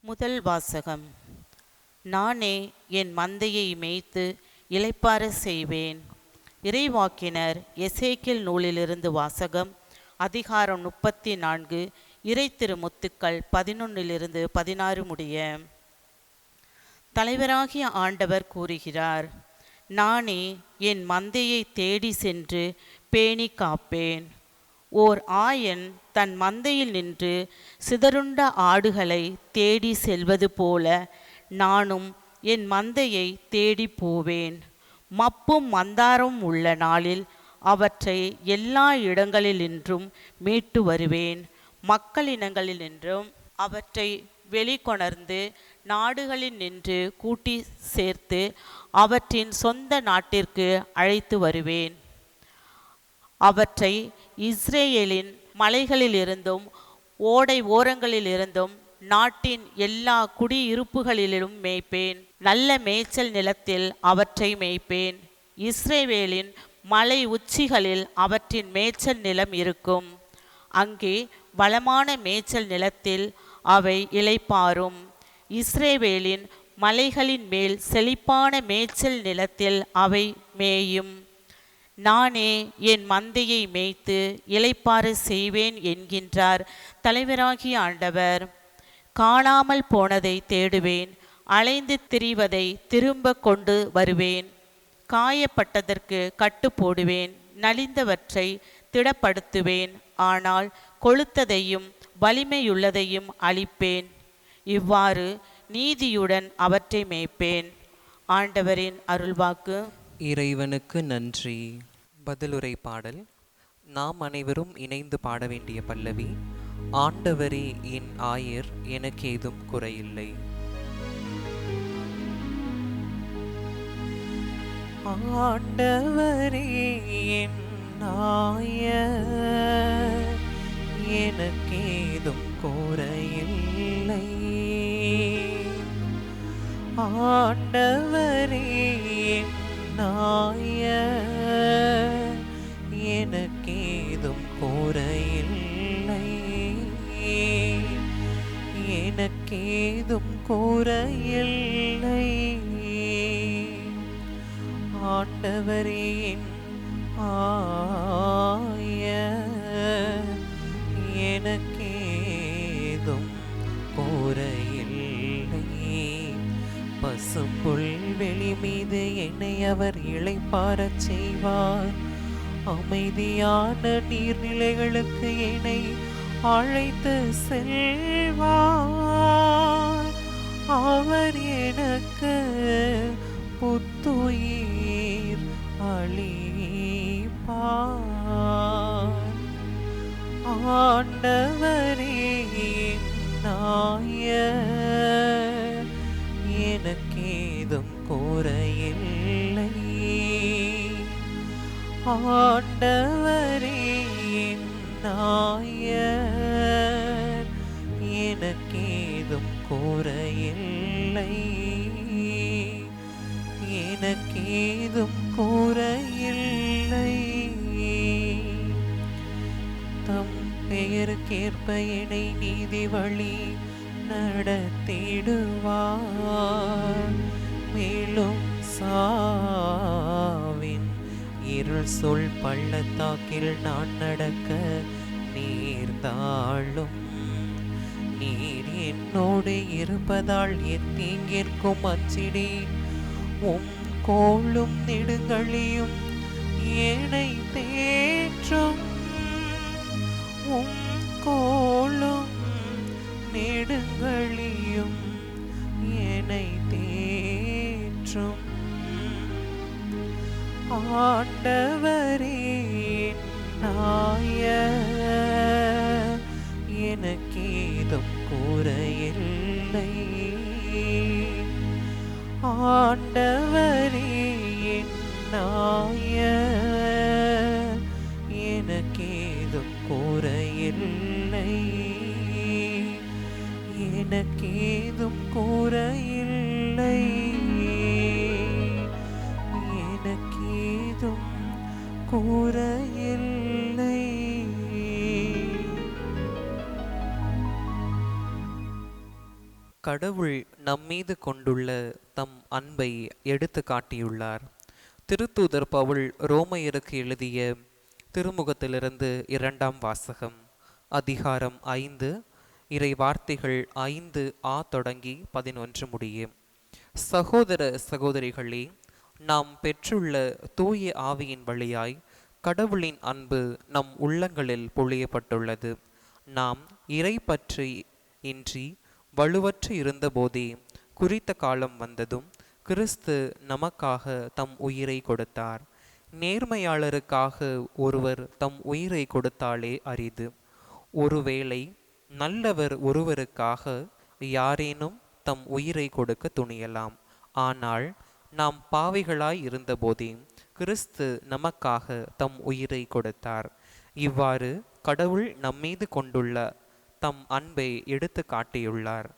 முதல் வாசகம். நானே என் மந்தையை மேய்த்து இளைப்பாற செய்வேன். இறைவாக்கினர் எசேக்கியேல் நூலிலிருந்து வாசகம். அதிகாரம் 34, இறை திருமுத்துக்கள் 11-16 முடிய. தலைவராகிய ஆண்டவர் கூறுகிறார், நானே என் மந்தையை தேடி சென்று பேணி காப்பேன். ஓர் ஆயன் தன் மந்தையில் நின்று சிதறுண்ட ஆடுகளை தேடி செல்வது போல நானும் என் மந்தையை தேடி போவேன். மப்பும் மந்தாரம் உள்ள நாளில் அவற்றை எல்லா இடங்களினின்றும் மீட்டு வருவேன். மக்களினங்களினின்றும் அவற்றை வெளிக்கொணர்ந்து நாடுகளில் நின்று கூட்டி சேர்த்து அவற்றின் சொந்த நாட்டிற்கு அழைத்து வருவேன். அவற்றை இஸ்ரேலின் மலைகளிலிருந்தும் ஓடை ஓரங்களிலிருந்தும் நாட்டின் எல்லா குடியிருப்புகளிலும் மேய்ப்பேன். நல்ல மேய்ச்சல் நிலத்தில் அவற்றை மேய்ப்பேன். இஸ்ரேலின் மலை உச்சிகளில் அவற்றின் மேய்ச்சல் நிலம் இருக்கும். அங்கே வளமான மேய்ச்சல் நிலத்தில் அவை இளைப்பாறும். இஸ்ரேலின் மலைகளின் மேல் செழிப்பான மேய்ச்சல் நிலத்தில் அவை மேயும். நானே என் மந்தையை மேய்த்து இளைப்பாற செய்வேன் என்கின்றார் தலைவராகிய ஆண்டவர். காணாமல் போனதை தேடுவேன், அலைந்து திரிவதை திரும்ப கொண்டு வருவேன். காயப்பட்டதற்கு கட்டு போடுவேன், நலிந்தவற்றை திடப்படுத்துவேன். ஆனால் கொழுத்ததையும் வலிமையுள்ளதையும் அழிப்பேன். இவ்வாறு நீதியுடன் அவற்றை மேய்ப்பேன். ஆண்டவரின் அருள்வாக்கு. இறைவனுக்கு நன்றி. பதிலுரை பாடல். நாம் அனைவரும் இணைந்து பாட வேண்டிய பல்லவி. ஆண்டவரே என் ஆயர், எனக்கு ஏதும் குறையில்லை. ஆண்டவரே என் ஆயர், எனக்கு ஏதும் குறையில்லை. ஆண்டவரே என் ஆயர், எனக்கு ஏதும் குறையில்லை. எனக்கு ஏதும் குறையில்லை. ஆண்டவரே என் ஆயர், எனக்கு ஏதும் குறையில்லை. பசும்புல் வெளி மீது என்னை அவர் இளைப்பாறச் செய்வார். அமைதியான நீர்நிலைகளுக்கு என்னை அழைத்து செல்வார். அவர் எனக்கு புத்துயிர் அளிப்பார். ஆண்டவரே என் ஆயர், எனக்கு ஏதும் குறையில்லை. ஆண்டவரே என் ஆயர், எனக்கு ஏதும் குறையில்லை. எனக்கு ஏதும் குறையில்லை. தம் பெயருக்கேற்ப என்னை நீதி வழி நடத்திடுவார். மேலும் சாவின் இருள் சொல் பள்ளத்தாக்கில் நான் நடக்க நேர்ந்தாலும் நீர் என்னோடு இருப்பதால் எத்தீங்கிற்கும் அஞ்சிடேன். உம் கோலும் நெடுங்கழியும் என்னை தேற்றும். உம் கோலும் நெடுங்கழியும் என்னை தேற்றும். ஆண்டவரே நாயர், எனக்கேதும் குறையில்லை. ஆண்டவரே நாயர், எனக்கேதும் குறையில்லை. எனக்கேதும் குறையில்லை. எனக்கேதும் குறையில்லை. கடவுள் நம்மீது கொண்டுள்ள தம் அன்பை எடுத்து காட்டியுள்ளார். திருத்தூதர் பவுல் ரோமையருக்கு எழுதிய திருமுகத்திலிருந்து 2ஆம் வாசகம், அதிகாரம் 5, இறை வார்த்தைகள் 5a தொடங்கி 11 முடிய. சகோதர சகோதரிகளே, நாம் பெற்றுள்ள தூய ஆவியின் வழியாய் கடவுளின் அன்பு நம் உள்ளங்களில் பொழியப்பட்டுள்ளது. நாம் இறை பற்றி இன்றி வலுவற்று இருந்தபோதே குறித்த காலம் வந்ததும் கிறிஸ்து நமக்காக தம் உயிரை கொடுத்தார். நேர்மையாளருக்காக ஒருவர் தம் உயிரை கொடுத்தாலே அரிது. ஒருவேளை நல்லவர் ஒருவருக்காக யாரேனும் தம் உயிரை கொடுக்க துணியலாம். ஆனால் நாம் பாவிகளாய் இருந்தபோதே கிறிஸ்து நமக்காக தம் உயிரை கொடுத்தார். இவ்வாறு கடவுள் நம்மீது கொண்டுள்ள தம் அன்பை எடுத்து காட்டியுள்ளார்.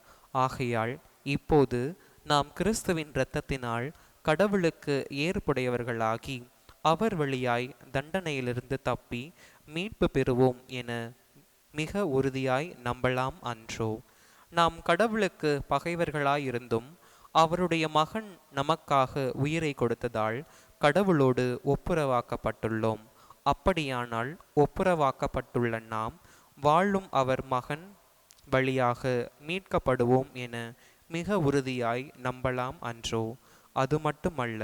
ஆகையால் இப்போது நாம் கிறிஸ்துவின் இரத்தத்தினால் கடவுளுக்கு ஏற்புடையவர்களாகி அவர் வழியாய் தண்டனையிலிருந்து தப்பி மீட்பு பெறுவோம் என மிக உறுதியாய் நம்பலாம் அன்றோ? நாம் கடவுளுக்கு பகைவர்களாயிருந்தும் அவருடைய மகன் நமக்காக உயிரை கொடுத்ததால் கடவுளோடு ஒப்புரவாக்கப்பட்டுள்ளோம். அப்படியானால் ஒப்புரவாக்கப்பட்டுள்ள நாம் வாழும் அவர் மகன் வழியாக மீட்கப்படுவோம் என மிக உறுதியாய் நம்பலாம் அன்றோ? அது மட்டுமல்ல,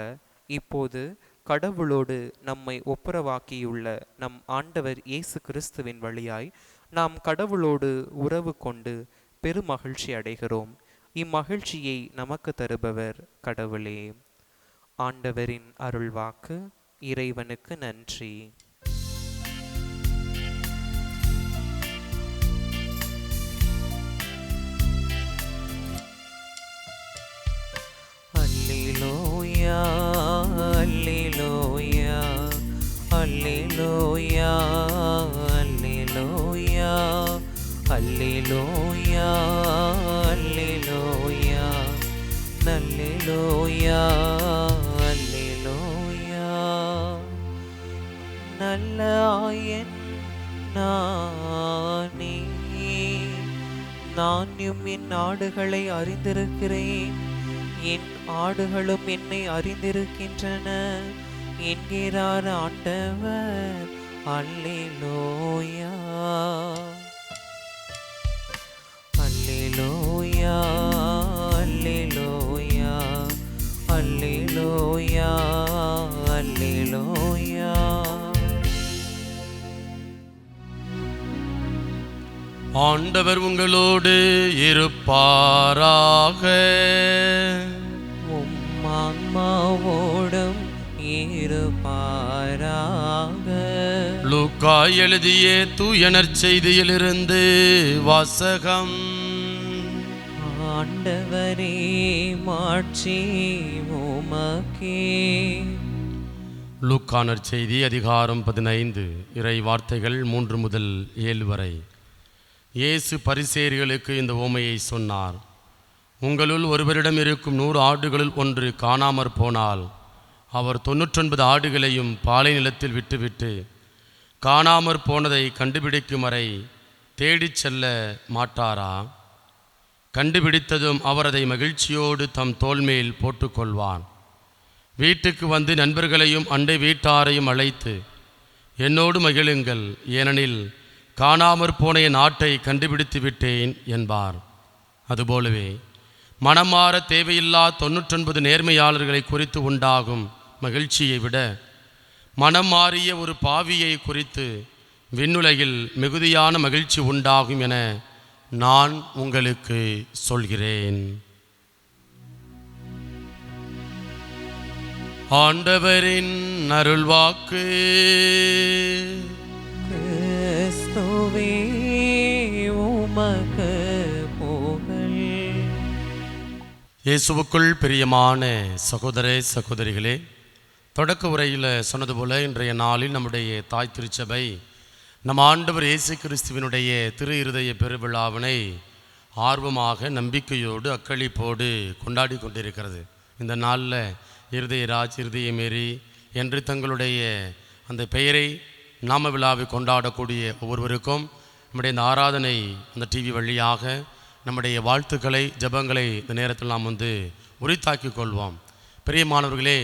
இப்போது கடவுளோடு நம்மை ஒப்புரவாக்கியுள்ள நம் ஆண்டவர் இயேசு கிறிஸ்துவின் வழியாய் நாம் கடவுளோடு உறவு கொண்டு பெருமகிழ்ச்சி அடைகிறோம். இம்மகிழ்ச்சியை நமக்கு தருபவர் கடவுளே. ஆண்டவரின் அருள்வாக்கு. இறைவனுக்கு நன்றி. அல்லேலூயா, அல்லேலூயா, அல்லேலூயா, அல்லேலூயா, அல்லேலூயா, அல்லேலூயா, நல்லேலூயா, அல்லேலூயா. நல்ல ஆயன் நானே, நானும் என் ஆடுகளை அறிந்திருக்கிறேன், என் ஆடுகளும் என்னை அறிந்திருக்கின்றன என்கிறார் ஆண்டவர். அல்லேலூயா, அல்லேலூயா, அல்லேலூயா, அல்லேலூயா, அல்லேலூயா. ஆண்டவர் உங்களோடு இருப்பாராக. உம் ஆன்மாவோடும் இருப்பாராக. லூக்கா எழுதிய தூய நற்செய்தியிலிருந்து வாசகம். ஆண்டவரே, மாட்சி உமக்கே. லூக்கா நற்செய்தி அதிகாரம் 15, இறை வார்த்தைகள் 3 முதல் 7 வரை. இயேசு பரிசேயர்களுக்கு இந்த உவமையை சொன்னார். உங்களுள் ஒருவரிடம் இருக்கும் 100 ஆடுகளுள் ஒன்று காணாமற் போனால் அவர் 99 ஆடுகளையும் பாலை நிலத்தில் விட்டுவிட்டு காணாமற் போனதை கண்டுபிடிக்கும் வரை தேடிச் செல்ல மாட்டாரா? கண்டுபிடித்ததும் அவர் அதை மகிழ்ச்சியோடு தம் தோள்மேல் போட்டுக்கொள்வார். வீட்டுக்கு வந்து நண்பர்களையும் அண்டை வீட்டாரையும் அழைத்து, என்னோடு மகிழுங்கள், ஏனெனில் காணாமற் போன என் ஆட்டை கண்டுபிடித்து விட்டேன் என்பார். அதுபோலவே மனம் மாற தேவையில்லா 99 நேர்மையாளர்களை குறித்து உண்டாகும் மகிழ்ச்சியை விட மனம் மாறிய ஒரு பாவியை குறித்து விண்ணுலகில் மிகுதியான மகிழ்ச்சி உண்டாகும் என நான் உங்களுக்கு சொல்கிறேன். ஆண்டவரின் அருள்வாக்கு. கிறிஸ்துவே உமக்கு புகழ். இயேசுவுக்குள் பிரியமான சகோதர சகோதரிகளே, தொடக்க உரையில் சொன்னது போல இன்றைய நாளில் நம்முடைய தாய் திருச்சபை நம் ஆண்டவர் இயேசு கிறிஸ்துவினுடைய திரு இருதய பெருவிழாவினை ஆர்வமாக நம்பிக்கையோடு அக்களிப்போடு கொண்டாடி கொண்டிருக்கிறது. இந்த நாளில் இருதயராஜ் இருதயமேரி என்று தங்களுடைய அந்த பெயரை நாம விழாவை கொண்டாடக்கூடிய ஒவ்வொருவருக்கும் நம்முடைய இந்த ஆராதனை அந்த டிவி வழியாக நம்முடைய வாழ்த்துக்களை ஜெபங்களை இந்த நேரத்தில் நாம் உரித்தாக்கி கொள்வோம். பிரியமானவர்களே,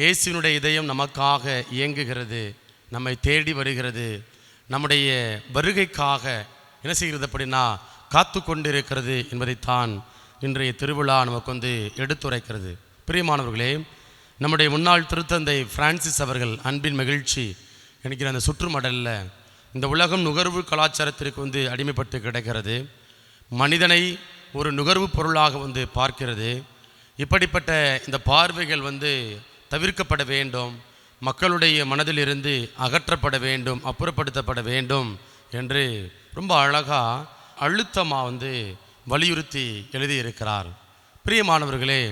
இயேசுவினுடைய இதயம் நமக்காக இயங்குகிறது, நம்மை தேடி வருகிறது, நம்முடைய வருகைக்காக என்ன செய்கிறது அப்படின்னா காத்து கொண்டிருக்கிறது என்பதைத்தான் இன்றைய திருவிழா நமக்கு எடுத்துரைக்கிறது. பிரியமானவர்களே, நம்முடைய முன்னாள் திருத்தந்தை பிரான்சிஸ் அவர்கள் அன்பின் மகிழ்ச்சி என்கிற அந்த சுற்றுமடலில் இந்த உலகம் நுகர்வு கலாச்சாரத்திற்கு அடிமைப்பட்டு கிடக்கிறது, மனிதனை ஒரு நுகர்வு பொருளாக பார்க்கிறது, இப்படிப்பட்ட இந்த பார்வைகள் தவிர்க்கப்பட வேண்டும், மக்களுடைய மனதிலிருந்து அகற்றப்பட வேண்டும், அப்புறப்படுத்தப்பட வேண்டும் என்று ரொம்ப அழகாக அழுத்தமாக வலியுறுத்தி எழுதியிருக்கிறார். பிரியமானவர்களே,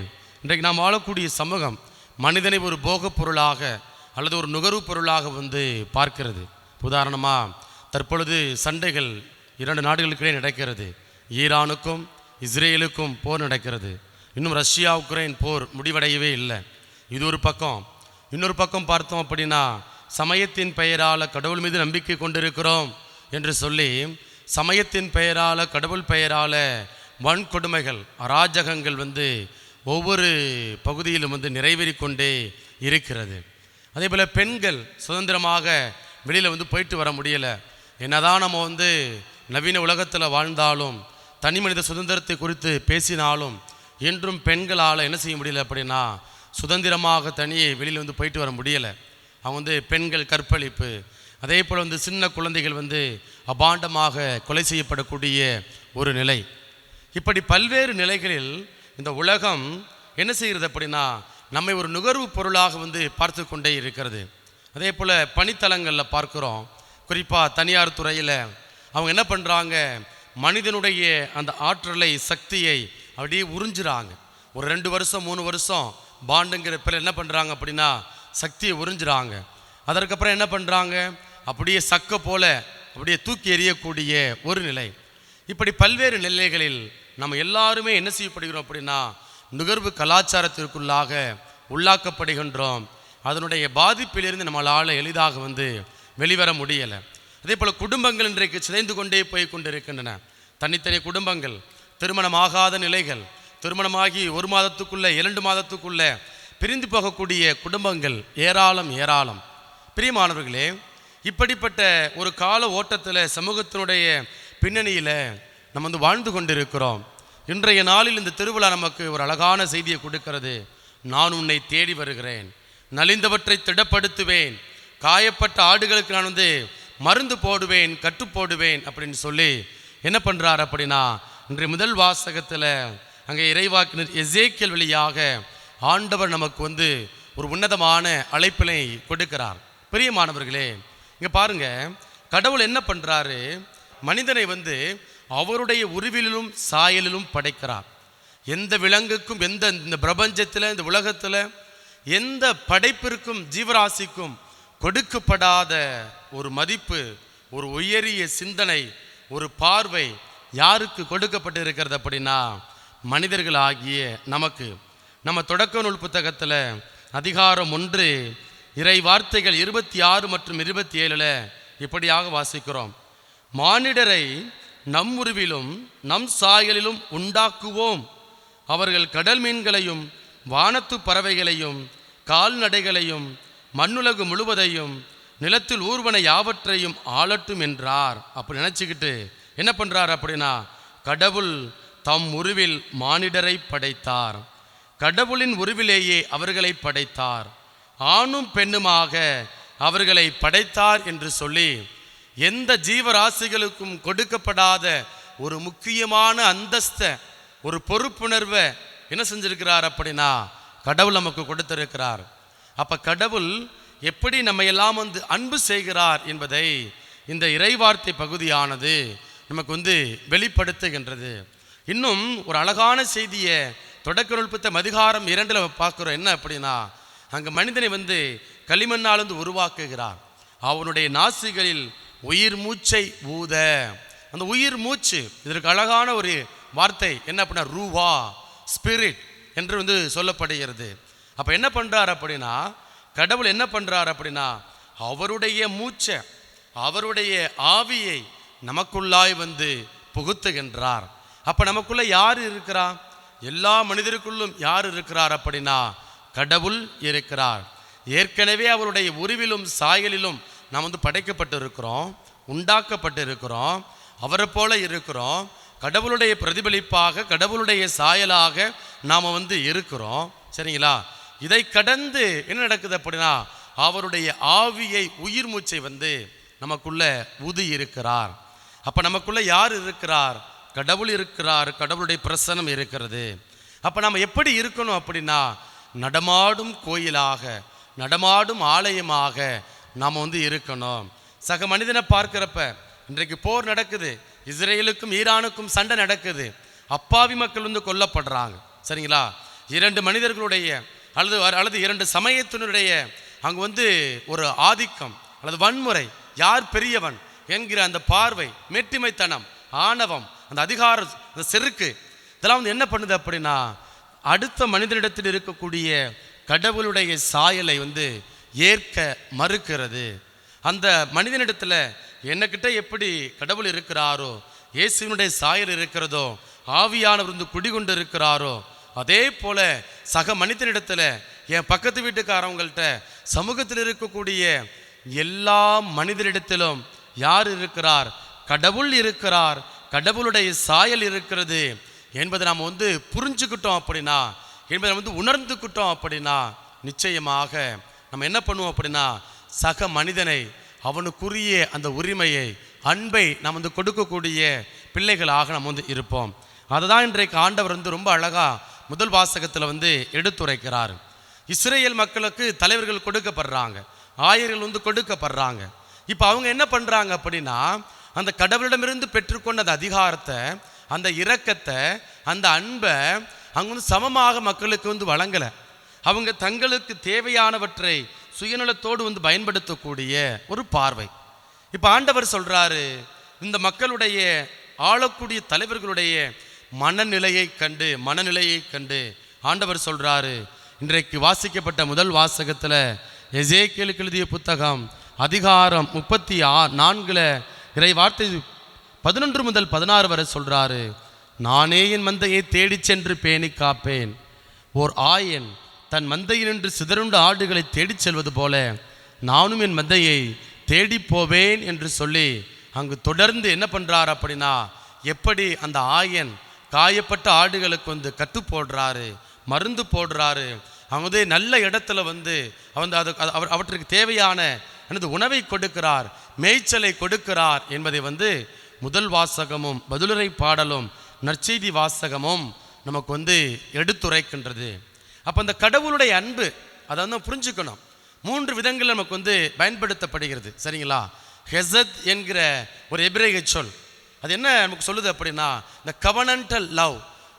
இன்றைக்கு நாம் வாழக்கூடிய சமூகம் மனிதனை ஒரு போகப் பொருளாக அல்லது ஒரு நுகர்வு பொருளாக பார்க்கிறது. உதாரணமாக தற்பொழுது சண்டைகள் 2 நாடுகளுக்கிடையே நடக்கிறது. ஈரானுக்கும் இஸ்ரேலுக்கும் போர் நடக்கிறது. இன்னும் ரஷ்யா உக்ரைன் போர் முடிவடையவே இல்லை. இது ஒரு பக்கம். இன்னொரு பக்கம் பார்த்தோம் அப்படின்னா சமயத்தின் பெயரால் கடவுள் மீது நம்பிக்கை கொண்டிருக்கிறோம் என்று சொல்லி சமயத்தின் பெயரால் கடவுள் பெயரால் வன்கொடுமைகள் அராஜகங்கள் ஒவ்வொரு பகுதியிலும் நிறைவேறி கொண்டே இருக்கிறது. அதே போல் பெண்கள் சுதந்திரமாக வெளியில் போயிட்டு வர முடியலை. என்னதான் நம்ம நவீன உலகத்தில் வாழ்ந்தாலும் தனி மனித சுதந்திரத்தை குறித்து பேசினாலும் என்றும் பெண்களால் என்ன செய்ய முடியல அப்படின்னா சுதந்திரமாக தனியே வெளியில் போயிட்டு வர முடியலை. அவங்க பெண்கள் கற்பழிப்பு, அதே போல் சின்ன குழந்தைகள் அபாண்டமாக கொலை செய்யப்படக்கூடிய ஒரு நிலை. இப்படி பல்வேறு நிலைகளில் இந்த உலகம் என்ன செய்கிறது அப்படின்னா நம்மை ஒரு நுகர்வு பொருளாக பார்த்து கொண்டே இருக்கிறது. அதே போல் பணித்தலங்களில் பார்க்குறோம், குறிப்பாக தனியார் துறையில் அவங்க என்ன பண்ணுறாங்க, மனிதனுடைய அந்த ஆற்றலை சக்தியை அப்படியே உறிஞ்சுறாங்க. ஒரு 2 வருஷம் 3 வருஷம் பாண்டுங்கிற பேர் என்ன பண்ணுறாங்க அப்படின்னா சக்தியை உறிஞ்சுறாங்க. அதற்கப்புறம் என்ன பண்ணுறாங்க, அப்படியே சக்க போல அப்படியே தூக்கி எறியக்கூடிய ஒரு நிலை. இப்படி பல்வேறு நிலைகளில் நம்ம எல்லாருமே என்ன செய்யப்படுகிறோம் அப்படின்னா நுகர்வு கலாச்சாரத்திற்குள்ளாக உள்ளாக்கப்படுகின்றோம். அதனுடைய பாதிப்பிலிருந்து நம்மளால் எளிதாக வெளிவர முடியலை. அதே போல் குடும்பங்கள் இன்றைக்கு சிதைந்து கொண்டே போய் கொண்டிருக்கின்றன. தனித்தனி குடும்பங்கள், திருமணமாகாத நிலைகள், திருமணமாகி 1 மாதத்துக்குள்ளே 2 மாதத்துக்குள்ளே பிரிந்து போகக்கூடிய குடும்பங்கள் ஏராளம் ஏராளம். பிரியமானவர்களே, இப்படிப்பட்ட ஒரு கால ஓட்டத்தில் சமூகத்தினுடைய பின்னணியில் நம்ம வாழ்ந்து கொண்டிருக்கிறோம். இன்றைய நாளில் இந்த திருவிழா நமக்கு ஒரு அழகான செய்தியை கொடுக்கிறது. நான் உன்னை தேடி வருகிறேன், நலிந்தவற்றை திடப்படுத்துவேன், காயப்பட்ட ஆடுகளுக்கு நான் மருந்து போடுவேன், கட்டு போடுவேன் அப்படின்னு சொல்லி என்ன பண்ணுறார் அப்படின்னா இன்றைய முதல் வாசகத்தில் அங்கே இறைவாக்கினர் எசேக்கியேல் வழியாக ஆண்டவர் நமக்கு ஒரு உன்னதமான அழைப்பினை கொடுக்கிறார். பிரியமானவர்களே, இங்கே பாருங்க, கடவுள் என்ன பண்ணுறாரு, மனிதனை அவருடைய உருவிலும் சாயலிலும் படைக்கிறார். எந்த விலங்குக்கும் இந்த பிரபஞ்சத்தில் இந்த உலகத்தில் எந்த படைப்பிற்கும் ஜீவராசிக்கும் கொடுக்கப்படாத ஒரு மதிப்பு, ஒரு உயரிய சிந்தனை, ஒரு பார்வை யாருக்கு கொடுக்கப்பட்டிருக்கிறது அப்படின்னா மனிதர்கள் ஆகிய நமக்கு. நம்ம தொடக்க நூல் புத்தகத்தில் அதிகாரம் 1 இறை வார்த்தைகள் 26 மற்றும் 27 இப்படியாக வாசிக்கிறோம். மானிடரை நம் உருவிலும் நம் சாயலிலும் உண்டாக்குவோம், அவர்கள் கடல் மீன்களையும் வானத்து பறவைகளையும் கால்நடைகளையும் மண்ணுலகு முழுவதையும் நிலத்தில் ஊர்வன யாவற்றையும் ஆளட்டும் என்றார். அப்படி நினச்சிக்கிட்டு என்ன பண்ணுறார் அப்படின்னா, கடவுள் தம் உருவில் மானிடரை படைத்தார், கடவுளின் உருவிலேயே அவர்களை படைத்தார், ஆணும் பெண்ணுமாக அவர்களை படைத்தார் என்று சொல்லி எந்த ஜீவராசிகளுக்கும் கொடுக்கப்படாத ஒரு முக்கியமான அந்தஸ்த, ஒரு பொறுப்புணர்வை என்ன செஞ்சிருக்கிறார் அப்படின்னா கடவுள் நமக்கு கொடுத்திருக்கிறார். அப்ப கடவுள் எப்படி நம்ம எல்லாம் அன்பு செய்கிறார் என்பதை இந்த இறைவார்த்தை பகுதியானது நமக்கு வெளிப்படுத்துகின்றது. இன்னும் ஒரு அழகான செய்தியை தொடக்க நூல் புத்தகம் அதிகாரம் 2 பார்க்கிறோம். என்ன அப்படின்னா, அங்கே மனிதனை களிமண்ணால் உருவாக்குகிறார், அவனுடைய நாசிகளில் உயிர் மூச்சை ஊத. அந்த உயிர் மூச்சு இதற்கு அழகான ஒரு வார்த்தை என்ன அப்படின்னா ரூவா, ஸ்பிரிட் என்று சொல்லப்படுகிறது. அப்போ என்ன பண்ணுறார் அப்படின்னா, கடவுள் என்ன பண்ணுறார் அப்படின்னா அவருடைய மூச்சை, அவருடைய ஆவியை நமக்குள்ளாய் புகுத்துகின்றார். அப்போ நமக்குள்ள யார் இருக்கிறா? எல்லா மனிதருக்குள்ளும் யார் இருக்கிறார் அப்படின்னா கடவுள் இருக்கிறார். ஏற்கனவே அவருடைய உருவிலும் சாயலிலும் நாம் படைக்கப்பட்டு இருக்கிறோம், உண்டாக்கப்பட்டு இருக்கிறோம், அவரை போல இருக்கிறோம். கடவுளுடைய பிரதிபலிப்பாக, கடவுளுடைய சாயலாக நாம் இருக்கிறோம். சரிங்களா? இதை கடந்து என்ன நடக்குது அப்படின்னா அவருடைய ஆவியை, உயிர் மூச்சை நமக்குள்ள ஊதி இருக்கிறார். அப்போ நமக்குள்ள யார் இருக்கிறார்? கடவுள் இருக்கிறார், கடவுளுடைய பிரசனம் இருக்கிறது. அப்போ நாம் எப்படி இருக்கணும் அப்படின்னா நடமாடும் கோயிலாக, நடமாடும் ஆலயமாக நாம் இருக்கணும். சக மனிதனை பார்க்கிறப்ப இன்றைக்கு போர் நடக்குது, இஸ்ரேலுக்கும் ஈரானுக்கும் சண்டை நடக்குது, அப்பாவி மக்கள் கொல்லப்படுறாங்க. சரிங்களா? 2 மனிதர்களுடைய அல்லது 2 சமயத்தினுடைய அங்கே ஒரு ஆதிக்கம் அல்லது வன்முறை, யார் பெரியவன் என்கிற அந்த பார்வை, மெட்டிமைத்தனம், ஆணவம், அந்த அதிகாரம், அந்த செருக்கு, இதெல்லாம் என்ன பண்ணுது அப்படின்னா அடுத்த மனிதனிடத்தில் இருக்கக்கூடிய கடவுளுடைய சாயலை ஏற்க மறுக்கிறது. அந்த மனிதனிடத்தில் என்னக்கிட்ட எப்படி கடவுள் இருக்கிறாரோ, இயேசுவினுடைய சாயல் இருக்கிறதோ, ஆவியானவர் குடிகொண்டு இருக்கிறாரோ, அதே போல சக மனிதனிடத்தில், என் பக்கத்து வீட்டுக்காரவங்கள்ட்ட, சமூகத்தில் இருக்கக்கூடிய எல்லா மனிதரிடத்திலும் யார் இருக்கிறார்? கடவுள் இருக்கிறார், கடவுளுடைய சாயல் இருக்கிறது என்பதை நாம் புரிஞ்சுக்கிட்டோம் அப்படின்னா, என்பதை உணர்ந்துக்கிட்டோம் அப்படின்னா நிச்சயமாக நம்ம என்ன பண்ணுவோம் அப்படின்னா சக மனிதனை, அவனுக்குரிய அந்த உரிமையை, அன்பை நாம் கொடுக்கக்கூடிய பிள்ளைகளாக நாம் இருப்போம். அதை தான் இன்றைக்கு ஆண்டவர் ரொம்ப அழகா முதல் வாசகத்தில் எடுத்துரைக்கிறார். இஸ்ரேல் மக்களுக்கு தலைவர்கள் கொடுக்கப்படுறாங்க, ஆயர்கள் கொடுக்கப்படுறாங்க. இப்போ அவங்க என்ன பண்ணுறாங்க அப்படின்னா அந்த கடவுளிடமிருந்து பெற்றுக்கொண்ட அந்த அதிகாரத்தை, அந்த இரக்கத்தை, அந்த அன்பை அவங்க சமமாக மக்களுக்கு வழங்கலை. அவங்க தங்களுக்கு தேவையானவற்றை சுயநலத்தோடு பயன்படுத்தக்கூடிய ஒரு பார்வை. இப்போ ஆண்டவர் சொல்கிறாரு, இந்த மக்களுடைய ஆளக்கூடிய தலைவர்களுடைய மனநிலையை கண்டு ஆண்டவர் சொல்கிறாரு. இன்றைக்கு வாசிக்கப்பட்ட முதல் வாசகத்தில் எசேக்கியேலுக்கு எழுதிய புத்தகம் அதிகாரம் 34 இறை வார்த்தை 11 முதல் 16 வரை சொல்கிறாரு, நானே என் மந்தையை தேடி சென்று பேணி காப்பேன். ஓர் ஆயன் தன் மந்தையினின்று சிதறுண்ட ஆடுகளை தேடிச் செல்வது போல நானும் என் மந்தையை தேடி போவேன் என்று சொல்லி அங்கு தொடர்ந்து என்ன பண்ணுறாரு அப்படின்னா எப்படி அந்த ஆயன் காயப்பட்ட ஆடுகளுக்கு கட்டு போடுறாரு, மருந்து போடுறாரு, அவங்க நல்ல இடத்துல அவற்றுக்கு தேவையான உணவை கொடுக்கிறார், மேய்ச்சலை கொடுக்கிறார் என்பதை முதல் வாசகமும் பதிலுரை பாடலும் நற்செய்தி வாசகமும் நமக்கு எடுத்துரைக்கின்றது. அப்போ அந்த கடவுளுடைய அன்பு அதை புரிஞ்சுக்கணும். 3 விதங்கள் நமக்கு பயன்படுத்தப்படுகிறது. சரிங்களா? ஹெசத் என்கிற ஒரு எபிரேய சொல், அது என்ன நமக்கு சொல்லுது அப்படின்னா இந்த கவனன்டல் லவ்,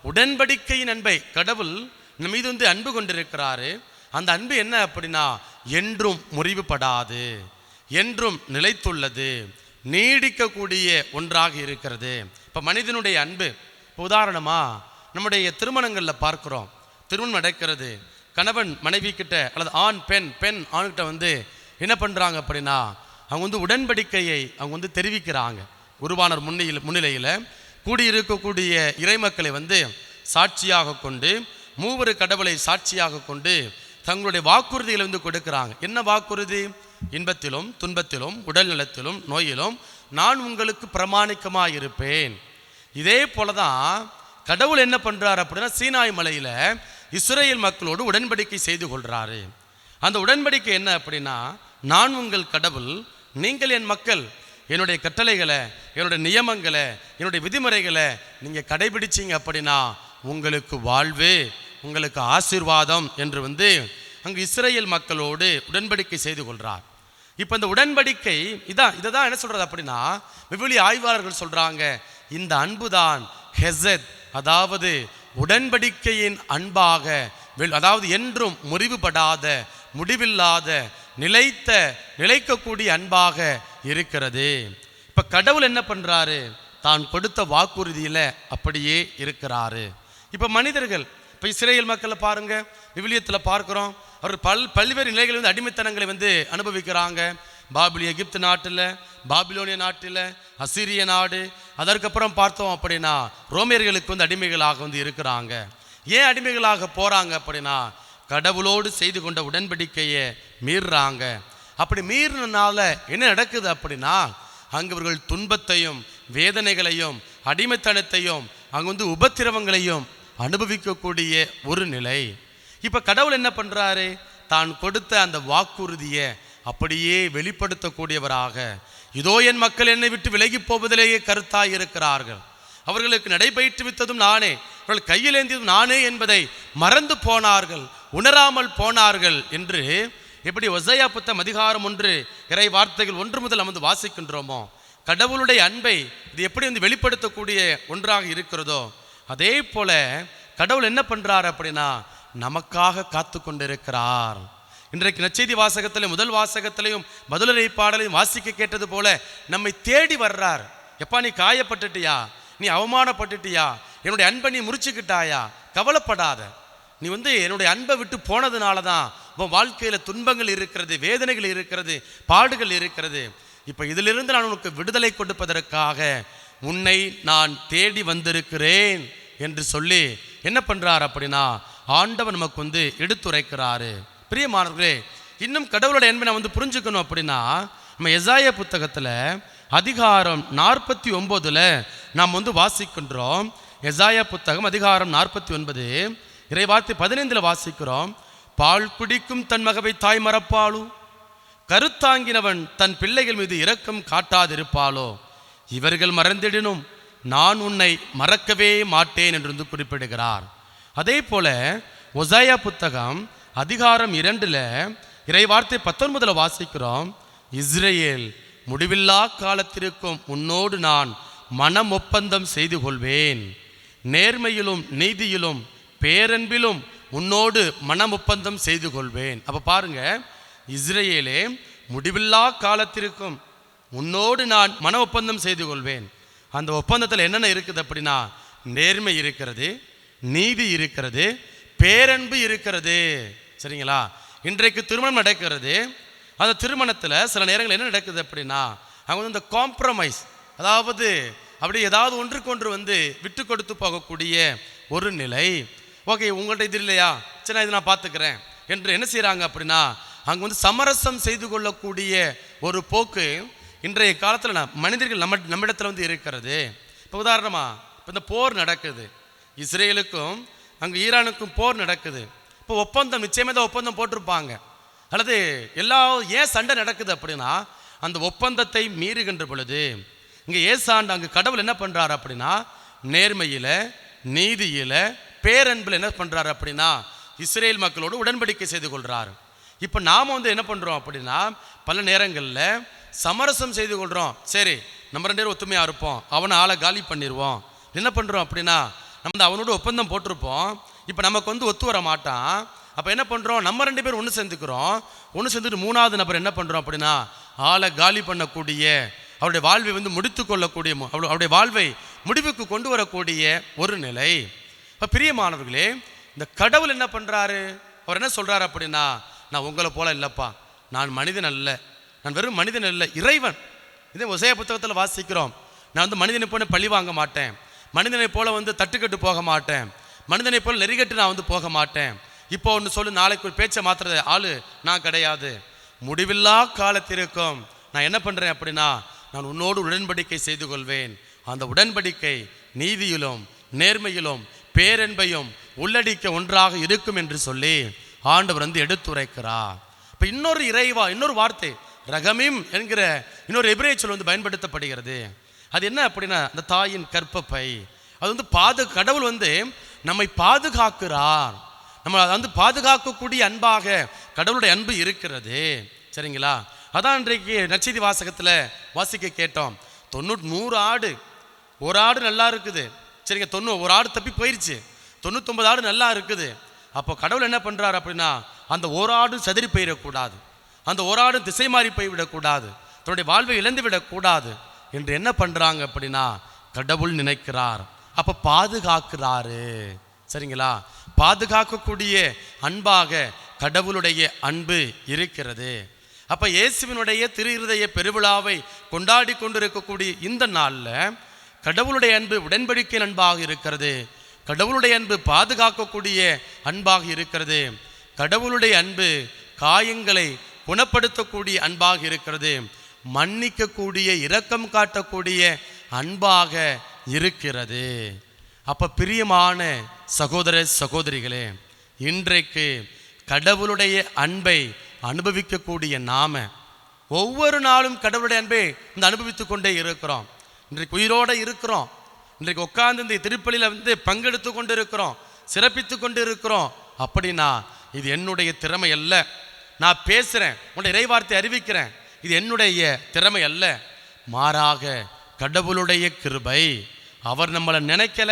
உடன்படிக்கையின் அன்பை கடவுள் நம்ம மீது அன்பு கொண்டிருக்கிறாரு. அந்த அன்பு என்ன அப்படின்னா என்றும் முறிவுபடாது, என்றும் நிலைத்துள்ளது, நீடிக்கக்கூடிய ஒன்றாக இருக்கிறது. இப்போ மனிதனுடைய அன்பு, இப்போ உதாரணமாக நம்முடைய திருமணங்களில் பார்க்குறோம். திருமணம் நடக்கிறது, கணவன் மனைவி கிட்ட அல்லது ஆண் பெண், பெண் ஆண்கிட்ட என்ன பண்ணுறாங்க அப்படின்னா அவங்க உடன்படிக்கையை அவங்க தெரிவிக்கிறாங்க. குருவானர் முன்னிலையில் கூடியிருக்கக்கூடிய இறைமக்களை சாட்சியாக கொண்டு, மூவரு கடவுளை சாட்சியாக கொண்டு தங்களுடைய வாக்குறுதிகளை கொடுக்குறாங்க. என்ன வாக்குறுதி? இன்பத்திலும் துன்பத்திலும் உடல் நலத்திலும் நோயிலும் நான் உங்களுக்கு பிரமாணிக்கமாயிருப்பேன். இதே போலதான் கடவுள் என்ன பண்றாரு அப்படின்னா, சீனாய் மலையில இஸ்ரேல் மக்களோடு உடன்படிக்கை செய்து கொள்றாரு. அந்த உடன்படிக்கை என்ன அப்படின்னா, நான் உங்கள் கடவுள், நீங்கள் என் மக்கள், என்னுடைய கட்டளைகளை, என்னுடைய நியமங்களை, என்னுடைய விதிமுறைகளை நீங்கள் கடைபிடிச்சிங்க அப்படின்னா உங்களுக்கு வாழ்வு, உங்களுக்கு ஆசீர்வாதம் என்று அங்கு இஸ்ரேல் மக்களோடு உடன்படிக்கை செய்து கொள்றார். இப்போ இந்த உடன்படிக்கை இதை தான் என்ன சொல்றது அப்படின்னா, விவிலிய ஆய்வாளர்கள் சொல்றாங்க, இந்த அன்பு தான் ஹெசத், அதாவது உடன்படிக்கையின் அன்பாக, அதாவது என்றும் முறிவுபடாத, முடிவில்லாத, நிலைக்கக்கூடிய அன்பாக இருக்கிறது. இப்ப கடவுள் என்ன பண்றாரு, தான் கொடுத்த வாக்குறுதியில அப்படியே இருக்கிறாரு. இப்ப மனிதர்கள், இப்ப இஸ்ரேல் மக்களை பாருங்க, விவிலியத்துல பார்க்கிறோம், அவர்கள் பல்வேறு நிலைகளில் அடிமைத்தனங்களை அனுபவிக்கிறாங்க. எகிப்து நாட்டில், பாபிலோனிய நாட்டில், அசிரிய நாடு, அதற்கப்புறம் பார்த்தோம் அப்படின்னா ரோமியர்களுக்கு அடிமைகளாக இருக்கிறாங்க. ஏன் அடிமைகளாக போறாங்க அப்படின்னா, கடவுளோடு செய்து கொண்ட உடன்படிக்கையை மீறுறாங்க. அப்படி மீறினால என்ன நடக்குது அப்படின்னா, அங்கு இவர்கள் துன்பத்தையும் வேதனைகளையும் அடிமைத்தனத்தையும் அங்கு உபத்திரவங்களையும் அனுபவிக்கக்கூடிய ஒரு நிலை. இப்ப கடவுள் என்ன பண்றாரு, தான் கொடுத்த அந்த வாக்குறுதியை அப்படியே வெளிப்படுத்தக்கூடியவராக, இதோ என் மக்கள் என்னை விட்டு விலகி போவதிலேயே கருத்தாய் இருக்கிறார்கள், அவர்களுக்கு நடைபயிற்றுவித்ததும் நானே, அவர்கள் கையில் ஏந்தியதும் நானே என்பதை மறந்து போனார்கள், உணராமல் போனார்கள் என்று எப்படி ஒசையா புத்தகம் அதிகாரம் 1 இறை வார்த்தைகள் 1 முதல் வாசிக்கின்றோமோ, கடவுளுடைய அன்பை இது எப்படி வெளிப்படுத்தக்கூடிய ஒன்றாக இருக்கிறதோ, அதே போல கடவுள் என்ன பண்றார் அப்படின்னா, நமக்காக காத்து கொண்டிருக்கிறார். இன்றைக்கு நற்செய்தி வாசகத்திலையும் முதல் வாசகத்திலையும் மதுரை பாடலையும் வாசிக்க கேட்டது போல நம்மை தேடி வர்றார். எப்பா, நீ காயப்பட்டுட்டியா, நீ அவமானப்பட்டுட்டியா, என்னுடைய அன்பை நீ முறிச்சுக்கிட்டாயா, கவலைப்படாத, நீ என்னுடைய அன்பை விட்டு போனதுனால தான் உன் வாழ்க்கையில துன்பங்கள் இருக்கிறது, வேதனைகள் இருக்கிறது, பாடுகள் இருக்கிறது. இப்ப இதிலிருந்து நான் உனக்கு விடுதலை கொடுப்பதற்காக உன்னை நான் தேடி வந்திருக்கிறேன் என்று சொல்லி என்ன பண்றார் அப்படின்னா, ஆண்டவர் நமக்கு எடுத்துரைக்கிறாரு. பிரியமானவர்களே, இன்னும் கடவுளுடைய அன்பை நான் புரிஞ்சுக்கணும் அப்படின்னா, நம்ம எசாயா புத்தகத்துல அதிகாரம் 49 நாம் வாசிக்கின்றோம். எசாயா புத்தகம் அதிகாரம் 49 இறைவார்த்தை 15 வாசிக்கிறோம். பால் குடிக்கும் தன் மகவை தாய் மறப்பாளோ, கருத்தாங்கினவன் தன் பிள்ளைகள் மீது இரக்கம் காட்டாதிருப்பாளோ, இவர்கள் மறந்திடினும் நான் உன்னை மறக்கவே மாட்டேன் என்று குறிப்பிடுகிறார். அதே போல ஒசாயா புத்தகம் அதிகாரம் 2 இறைவார்த்தை 19 வாசிக்கிறோம். இஸ்ரேல், முடிவில்லா காலத்திற்கும் உன்னோடு நான் மனம் ஒப்பந்தம் செய்து கொள்வேன், நேர்மையிலும் நீதியிலும் பேரன்பிலும் உன்னோடு மனம் ஒப்பந்தம் செய்து கொள்வேன். அப்ப பாருங்க, இஸ்ரேலே, முடிவில்லா காலத்திற்கும் உன்னோடு நான் மன ஒப்பந்தம் செய்து கொள்வேன். அந்த ஒப்பந்தத்தில் என்னென்ன இருக்குது அப்படின்னா, நேர்மை இருக்கிறது, நீதி இருக்கிறது, பேரன்பு இருக்கிறது. சரிங்களா? இன்றைக்கு திருமணம் நடக்கிறது. அந்த திருமணத்தில் சில நேரங்கள் என்ன நடக்குது அப்படின்னா, அவங்க இந்த காம்ப்ரமைஸ், அதாவது அப்படி ஏதாவது ஒன்றுக்கொன்று விட்டு கொடுத்து போகக்கூடிய ஒரு நிலை. ஓகே, உங்கள்கிட்ட இது இல்லையா, சரி இதை நான் பார்த்துக்கிறேன் என்று என்ன செய்கிறாங்க அப்படின்னா, அங்கே சமரசம் செய்து கொள்ளக்கூடிய ஒரு போக்கு இன்றைய காலத்தில் மனிதர்கள் நம்மிடத்தில் இருக்கிறது. இப்போ உதாரணமாக, இப்போ இந்த போர் நடக்குது, இஸ்ரேலுக்கும் அங்கே ஈரானுக்கும் போர் நடக்குது. இப்போ ஒப்பந்தம் நிச்சயமாக தான் ஒப்பந்தம் போட்டிருப்பாங்க, அல்லது ஏன் சண்டை நடக்குது அப்படின்னா, அந்த ஒப்பந்தத்தை மீறுகின்ற பொழுது இங்கே ஏசாண்டு அங்கே கடவுள் என்ன பண்ணுறாரு அப்படின்னா, நேர்மையில் நீதியில் பேரன்பில் என்ன பண்ணுறாரு அப்படின்னா, இஸ்ரேல் மக்களோடு உடன்படிக்கை செய்து கொள்கிறாரு. இப்போ நாம் என்ன பண்ணுறோம் அப்படின்னா, பல நேரங்களில் சமரசம் செய்து கொள்கிறோம். சரி, நம்ம 2 பேரும் ஒத்துமையாக இருப்போம், அவனை ஆளை காலி பண்ணிடுவோம். என்ன பண்ணுறோம் அப்படின்னா, நம்ம அவனோட ஒப்பந்தம் போட்டிருப்போம், இப்போ நமக்கு ஒத்து வர மாட்டான். அப்போ என்ன பண்ணுறோம், நம்ம 2 பேரும் ஒன்று சேர்ந்துக்கிறோம். ஒன்று சேர்ந்துட்டு 3வது நபர் என்ன பண்ணுறோம் அப்படின்னா, ஆளை காலி பண்ணக்கூடிய, அவருடைய வாழ்வை முடித்து கொள்ளக்கூடிய, அவருடைய வாழ்வை முடிவுக்கு கொண்டு வரக்கூடிய ஒரு நிலை. இப்போ பிரியமானவர்களே, இந்த கடவுள் என்ன பண்ணுறாரு, அவர் என்ன சொல்கிறாரு அப்படின்னா, நான் உங்களை போல இல்லைப்பா, நான் மனிதன் அல்ல, நான் வெறும் மனிதன் அல்ல, இறைவன். இதே ஒசையா புத்தகத்தில் வாசிக்கிறோம், நான் மனிதனை போல பழி வாங்க மாட்டேன், மனிதனை போல தட்டுக்கட்டு போக மாட்டேன், மனிதனை போல நெறிகட்டு நான் போக மாட்டேன். இப்போ ஒன்று சொல்லு, நாளைக்கு ஒரு பேச்சை மாற்றுறது ஆளு நான் கிடையாது. முடிவில்லா காலத்திற்கும் நான் என்ன பண்ணுறேன் அப்படின்னா, நான் உன்னோடு உடன்படிக்கை செய்து கொள்வேன். அந்த உடன்படிக்கை நீதியிலும் நேர்மையிலும் பேரன்பையும் உள்ளடிக்க ஒன்றாக இருக்கும் என்று சொல்லி ஆண்டவர் வந்து எடுத்துரைக்கிறார். இப்போ இன்னொரு வார்த்தை ரகமீம் என்கிற இன்னொரு எபிரேய சொல் வந்து பயன்படுத்தப்படுகிறது. அது என்ன அப்படின்னா, அந்த தாயின் கற்பப்பை. அது வந்து கடவுள் வந்து நம்மை பாதுகாக்கிறார். நம்ம அதை வந்து பாதுகாக்கக்கூடிய அன்பாக கடவுளுடைய அன்பு இருக்கிறது. சரிங்களா? அதான் இன்றைக்கு நற்செய்தி வாசகத்தில் வாசிக்க கேட்டோம். 100 ஆடு, ஒரு ஆடு நல்லா இருக்குது. சரிங்க, ஒரு ஆடு தப்பி போயிடுச்சு, 99 ஆடு நல்லா இருக்குது. அப்போ கடவுள் என்ன பண்ணுறாரு அப்படின்னா, அந்த ஒரு ஆடு சதுரி போயிடக்கூடாது, அந்த ஒரு ஆடு திசை மாறி போய்விடக்கூடாது, தன்னுடைய வாழ்வை இழந்து விடக்கூடாது என்று என்ன பண்ணுறாங்க அப்படின்னா கடவுள் நினைக்கிறார். அப்போ பாதுகாக்கிறாரு. சரிங்களா? பாதுகாக்கக்கூடிய அன்பாக கடவுளுடைய அன்பு இருக்கிறது. அப்போ இயேசுவினுடைய திரு இருதய பெருவிழாவை கொண்டாடி கொண்டிருக்கக்கூடிய இந்த நாளில் கடவுளுடைய அன்பு உடன்படிக்கை அன்பாக இருக்கிறது. கடவுளுடைய அன்பு பாதுகாக்கக்கூடிய அன்பாக இருக்கிறது. கடவுளுடைய அன்பு காயங்களை குணப்படுத்தக்கூடிய அன்பாக இருக்கிறது. மன்னிக்கக்கூடிய, இரக்கம் காட்டக்கூடிய அன்பாக இருக்கிறது. அப்போ பிரியமான சகோதர சகோதரிகளே, இன்றைக்கு கடவுளுடைய அன்பை அனுபவிக்கக்கூடிய நாம ஒவ்வொரு நாளும் கடவுளுடைய அன்பை இந்த அனுபவித்து கொண்டே இருக்கிறோம். இன்றைக்கு உயிரோடு இருக்கிறோம். இன்றைக்கு உட்கார்ந்து இந்த திருப்பலியில் வந்து பங்கெடுத்து கொண்டு இருக்கிறோம், சிறப்பித்து கொண்டு இருக்கிறோம். அப்படின்னா இது என்னுடைய திறமை அல்ல. நான் பேசுகிறேன், உன்னுடைய இறைவார்த்தை அறிவிக்கிறேன், இது என்னுடைய திறமை அல்ல. மாறாக கடவுளுடைய கிருபை. அவர் நம்மளை நினைக்கல,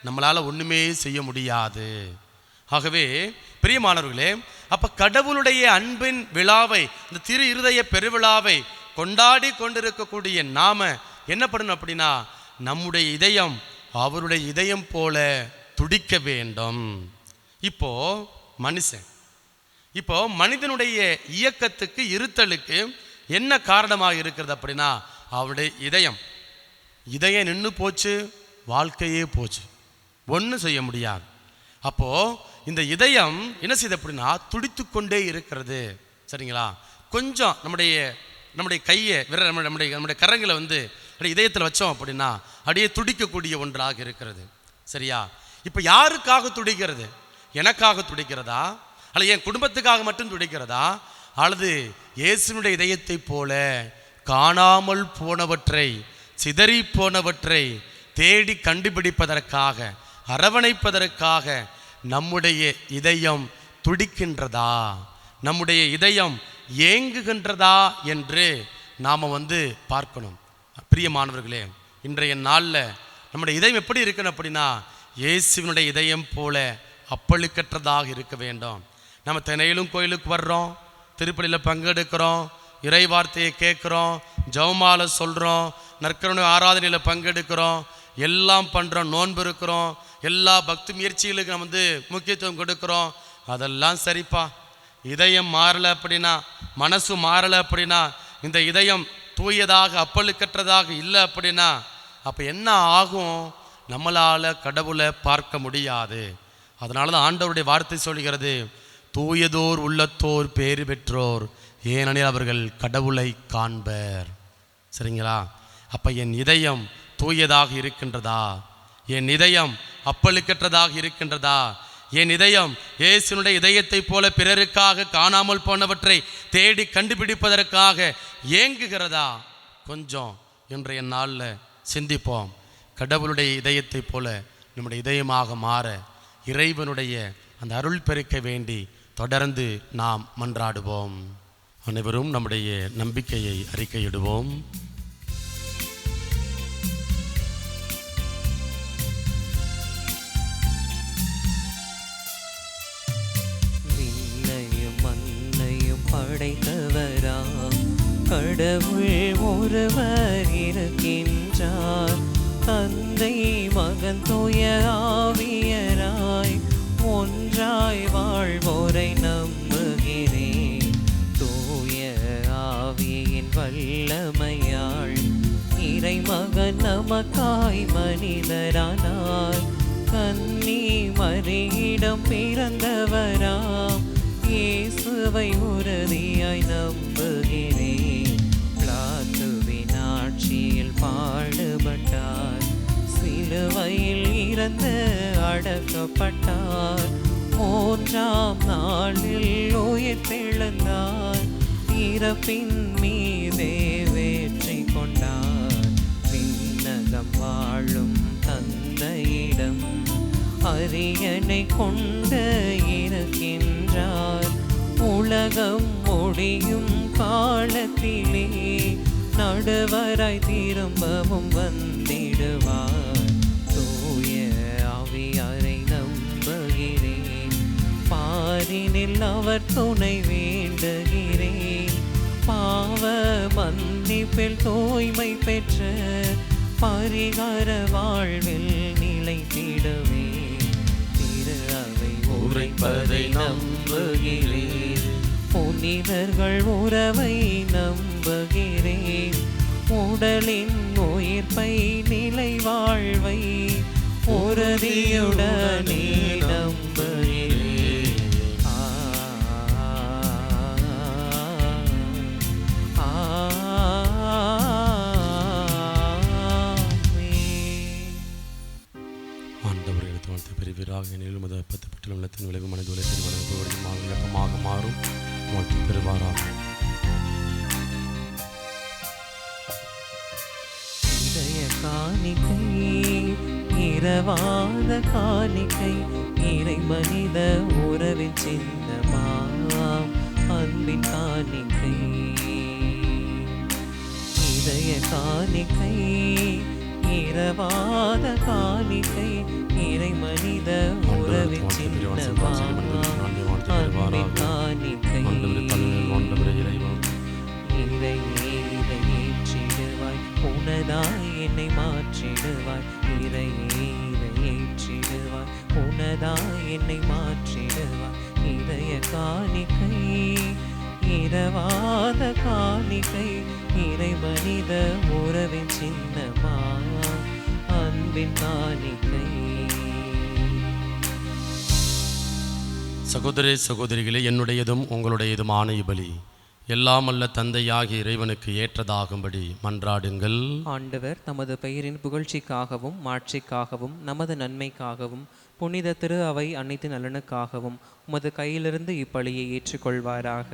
நம்மளால் ஒன்றுமே செய்ய முடியாது. ஆகவே பிரியமானவர்களே, அப்போ கடவுளுடைய அன்பின் விழாவை, இந்த திரு இருதய பெருவிழாவை கொண்டாடி கொண்டிருக்கக்கூடிய நாம என்ன பண்ணணும் அப்படின்னா, நம்முடைய இதயம் அவருடைய இதயம் போல துடிக்க வேண்டும். இப்போ மனிதனுடைய இயக்கத்துக்கு, இருத்தலுக்கு என்ன காரணமாக இருக்கிறது அப்படின்னா, அவருடைய இதயம் நின்று போச்சு, வாழ்க்கையே போச்சு, ஒன்றும் செய்ய முடியாது. அப்போ இந்த இதயம் என்ன செய்யுது அப்படின்னா துடித்து கொண்டே இருக்கிறது. சரிங்களா? கொஞ்சம் நம்முடைய கையை நம்முடைய கரங்களை வந்து இதயத்தில் வச்சோம் அப்படின்னா அப்படியே துடிக்கக்கூடிய ஒன்றாக இருக்கிறது. சரியா? இப்போ யாருக்காக துடிக்கிறது? எனக்காக துடிக்கிறதா, அல்லது என் குடும்பத்துக்காக மட்டும் துடிக்கிறதா, அல்லது இயேசுனுடைய இதயத்தை போல காணாமல் போனவற்றை, சிதறி போனவற்றை தேடி கண்டுபிடிப்பதற்காக, அரவணைப்பதற்காக நம்முடைய இதயம் துடிக்கின்றதா, நம்முடைய இதயம் ஏங்குகின்றதா என்று நாம் வந்து பார்க்கணும். பிரியமானவர்களே, இன்றைய நாளில் நம்முடைய இதயம் எப்படி இருக்கணும் அப்படின்னா இயேசுவினுடைய இதயம் போல அப்பழுக்கற்றதாக இருக்க வேண்டும். நம்ம தினையிலும் கோயிலுக்கு வர்றோம், திருப்பலியில் பங்கெடுக்கிறோம், இறை வார்த்தையை கேட்குறோம், ஜெபமாலை சொல்கிறோம், நற்கருணை ஆராதனையில் பங்கெடுக்கிறோம், எல்லாம் பண்ணுறோம், நோன்பு இருக்கிறோம், எல்லா பக்தி முயற்சிகளுக்கு நம்ம வந்து முக்கியத்துவம் கொடுக்குறோம். அதெல்லாம் சரிப்பா. இதயம் மாறலை அப்படின்னா, மனசு மாறலை அப்படின்னா, இந்த இதயம் தூயதாக அப்பழுக்கற்றதாக இல்லை அப்படின்னா அப்போ என்ன ஆகும்? நம்மளால் கடவுளை பார்க்க முடியாது. அதனால தான் ஆண்டவருடைய வார்த்தை சொல்கிறது, தூயதோர் உள்ளத்தோர் பேறு பெற்றோர், ஏனெனில் அவர்கள் கடவுளை காண்பர். சரிங்களா? அப்போ என் இதயம் தூயதாக இருக்கின்றதா? என் இதயம் அப்பழுக்கற்றதாக இருக்கின்றதா? என் இதயம் இயேசுனுடைய இதயத்தை போல பிறருக்காக காணாமல் போனவற்றை தேடி கண்டுபிடிப்பதற்காக ஏங்குகிறதா? கொஞ்சம் இன்றைய நாளில் சிந்திப்போம். கடவுளுடைய இதயத்தை போல நம்முடைய இதயமாக மாற இறைவனுடைய அந்த அருள் பெருக்க வேண்டி தொடர்ந்து நாம் மன்றாடுவோம். அனைவரும் நம்முடைய நம்பிக்கையை அறிக்கையிடுவோம். படைத்தவராம் கடவுள் ஒருவர் இருக்கின்றார், தந்தை மகன் தூய ஆவியராய் ஒன்றாய் வாழ்வோரை நம்புகிறேன். தூய ஆவியின் வல்லமையாள் இறைமகன் நமக்காய் மனிதரானார், கன்னி மரியிடம் பிறந்தவராம் இயேசுவை உறுதியாய் நம்புகிறேன். பிலாத்துவின் ஆட்சியில் பாடுபட்டார், சிலுவையில் இறந்து அடக்கப்பட்டார், 3ஆம் நாளில் உயிர்த்தெழுந்தார், இறப்பின் மீதே வெற்றி கொண்டார். விண்ணகம் வாழும் தந்தையிடம் அரியணை கொண்டு இருக்கின்றார். உலகம் முடியும் காலத்திலே நடுவராய் திரும்பவும் வந்திடுவார். தூய ஆவியாரை நம்புகிறேன், பாரினில் அவர் துணை வேண்டுகிறேன். பாவ மன்னிப்பில் தூய்மை பெற்ற பரிகார வாழ்வில் நிலைத்திடுவேன். திரு அவை உரைப்பதை நம்புகிறேன், புனிதர்கள் உறவை நம்புகிறேன். உடலின் உயிர்ப்பை நிலை வாழ்வை உறுதியுடனே நம்புகிறேன். எனிலும் அது பத்துப்பட்ட உள்ளத்தின் விளைவு மனது உலகத்தின் மனது இலக்கமாக மாறும் வாழ்த்து பெறுவாராக. இதய காணிக்கை இரவாத காணிக்கை, இறை மனித உறவின் சின்னமாம் அன்பின் காணிக்கை. இதய காணிக்கை இரவாத காணிக்கை, இறை மனித உறவின் சின்னமாம் அன்பின் காணிக்கை. இறையே இதை ஏற்றிடுவாய், உனதாய் என்னை மாற்றிடுவாய். இறையே இதை ஏற்றிடுவாய், உனதாய் என்னை மாற்றிடுவாய். இதய காணிக்கை இரவாத காணிக்கை, இறை மனித உறவின் சின்னமாம் அன்பின் காணிக்கை. சகோதரே சகோதரிகளே, என்னுடையதும் உங்களுடையதுமான இபலி எல்லாம் அல்ல தந்தையாகிய இறைவனுக்கு ஏற்றதாகும்படி மன்றாடுங்கள். ஆண்டவர் தமது பெயரின் புகழ்ச்சிக்காகவும் மாட்சிக்காகவும் நமது நன்மைக்காகவும் புனித திரு அவை அனைத்து நலனுக்காகவும் உமது கையிலிருந்து இப்பலியை ஏற்றுக்கொள்வாராக.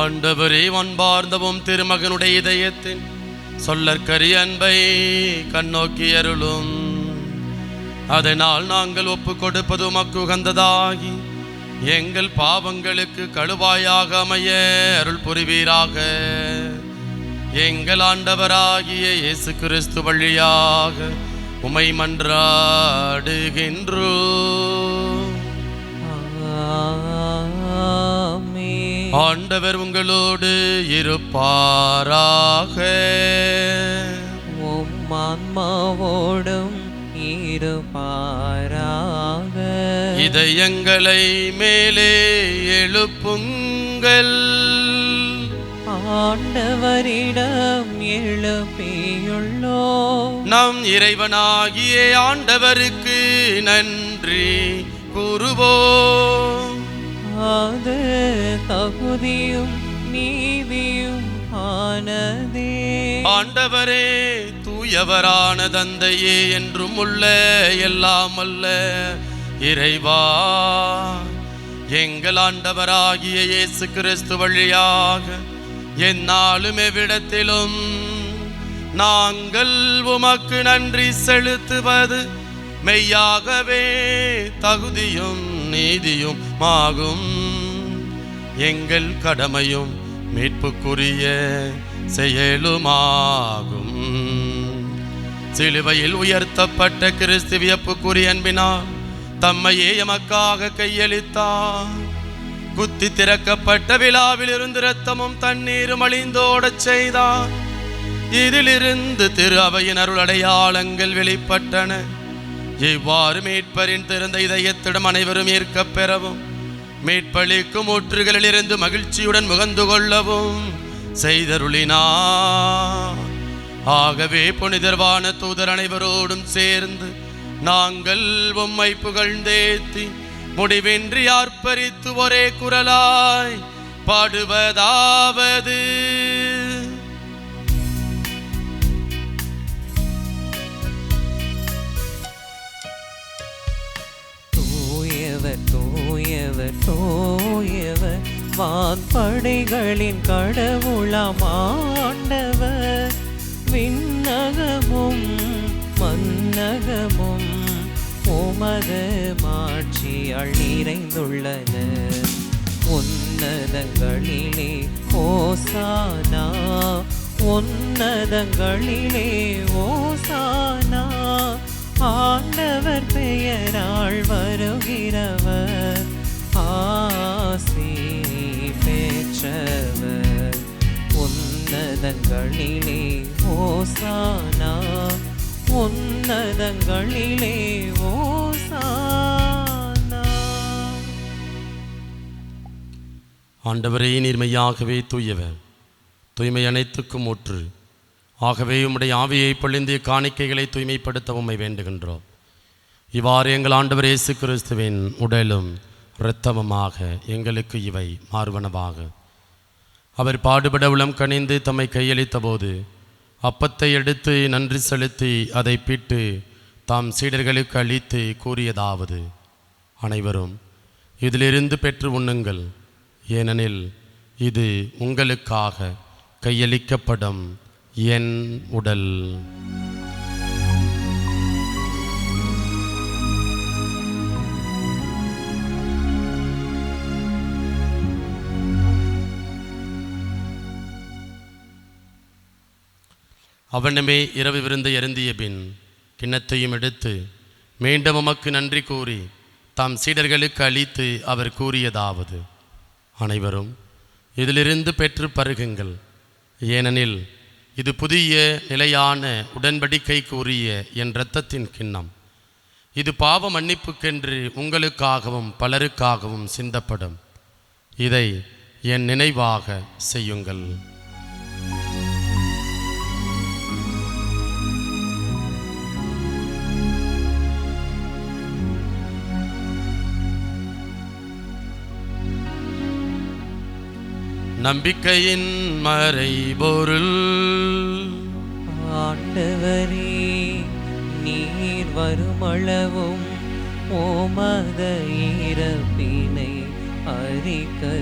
ஆண்டவரே, அன்பார்ந்தவும் திருமகனுடைய இதயத்தின் சொல்லற்கரிய அன்பை கண்ணோக்கி அருளும். அதனால் நாங்கள் ஒப்பு கொடுப்பது உமக்கு உகந்ததாகி எங்கள் பாவங்களுக்கு கழுவாயாக அமைய அருள் புரிவீராக. எங்கள் ஆண்டவராகிய இயேசு கிறிஸ்து வழியாக உமை மன்றாடுகின்றோம். ஆண்டவர் உங்களோடு இருப்பாராக. உம் ஆன்மாவோடும் இருப்பாராக. இதயங்களை மேலே எழுப்புங்கள். ஆண்டவரிடம் எழுப்பியுள்ளோம். நம் இறைவனாகிய ஆண்டவருக்கு நன்றி கூறுவோம். அது தகுதியும் நீதியும் ஆனதே. ஆண்டவரே, தூயவரான தந்தையே, என்றும் உள்ள எல்லாம் அல்ல இறைவா, எங்கள் ஆண்டவராகிய இயேசு கிறிஸ்து வழியாக எந்நாளும் எவ்விடத்திலும் நாங்கள் உமக்கு நன்றி செலுத்துவது மெய்யாகவே தகுதியும் நீதியும் ஆகும். எங்கள் கடமையும் மீட்புக்குரிய செயலுமாகும். சிலுவையில் உயர்த்தப்பட்ட கிறிஸ்து வியப்புக்குரிய அன்பினால் தம்மையே எமக்காக கையளித்தார். குத்தி திறக்கப்பட்ட விழாவில் இருந்து இரத்தமும் தண்ணீரும் அழிந்தோடச் செய்தார். இதிலிருந்து திரு அவையின் அருள் அடையாளங்கள் வெளிப்பட்டன. இவ்வாறு மீட்பரின் திறந்த இதயத்திடம் அனைவரும் ஏற்கப் பெறவும் மீட்பளிக்கும் ஊற்றுகளில் இருந்து மகிழ்ச்சியுடன் முகந்து கொள்ளவும் செய்தருளினார். ஆகவே புனிதர்வான தூதர் அனைவரோடும் சேர்ந்து நாங்கள் உம்மை புகழ்ந்தேத்தி முடிவின்றி ஆர்ப்பரித்து ஒரே குரலாய் பாடுவதாவது: தூயவர் தூயவர் தூயவர் வான்படைகளின் கடவுளாம் ஆண்டவர், விண்ணகமும் மன்னகமும் உமது மாட்சியால் நிறைந்துள்ளன. உன்னதங்களிலே ஓசானா, உன்னதங்களிலே ஓசானா. ஆண்டவர் பெயரால் வருகிறவர் ஆசி பெற்றவர். உன்னதங்களிலே ஓசானா, உன்னதங்களிலே ஓசானா. ஆண்டவரே, நீர்மையாகவே தூயவர், தூய்மை அனைத்துக்கும் ஊற்று. ஆகவே உம்முடைய ஆவியை பொழிந்து காணிக்கைகளை தூய்மைப்படுத்த உம்மை வேண்டுகின்றோம். இவ்வாறு எங்கள் ஆண்டவர் இயேசு கிறிஸ்துவின் உடலும் இரத்தமுமாக எங்களுக்கு இவை மார்பனவாக. அவர் பாடுபட உளம் கனிந்து தம்மை கையளித்த போது அப்பத்தை எடுத்து நன்றி செலுத்தி அதை பிட்டு தாம் சீடர்களுக்கு அளித்து கூறியதாவது: அனைவரும் இதிலிருந்து பெற்று உண்ணுங்கள், ஏனெனில் இது உங்களுக்காக கையளிக்கப்படும் என் உடல். அவனுமே இரவு விருந்தை அருந்திய பின் கிண்ணத்தையும் எடுத்து மீண்டும் உமக்கு நன்றி கூறி தாம் சீடர்களுக்கு அளித்து அவர் கூறியதாவது: அனைவரும் இதிலிருந்து பெற்று பருகுங்கள், ஏனெனில் இது புதிய நிலையான உடன்படிக்கைக்கு உரிய என் இரத்தத்தின் கிண்ணம். இது பாவ மன்னிப்புக்கென்று உங்களுக்காகவும் பலருக்காகவும் சிந்தப்படும். இதை என் நினைவாக செய்யுங்கள். நம்பிக்கையின் மறைபொருள். ஆண்டவரே, நீர் வருமளவும் உமத இறப்பினை அறிக்கையிடுகின்றோம்,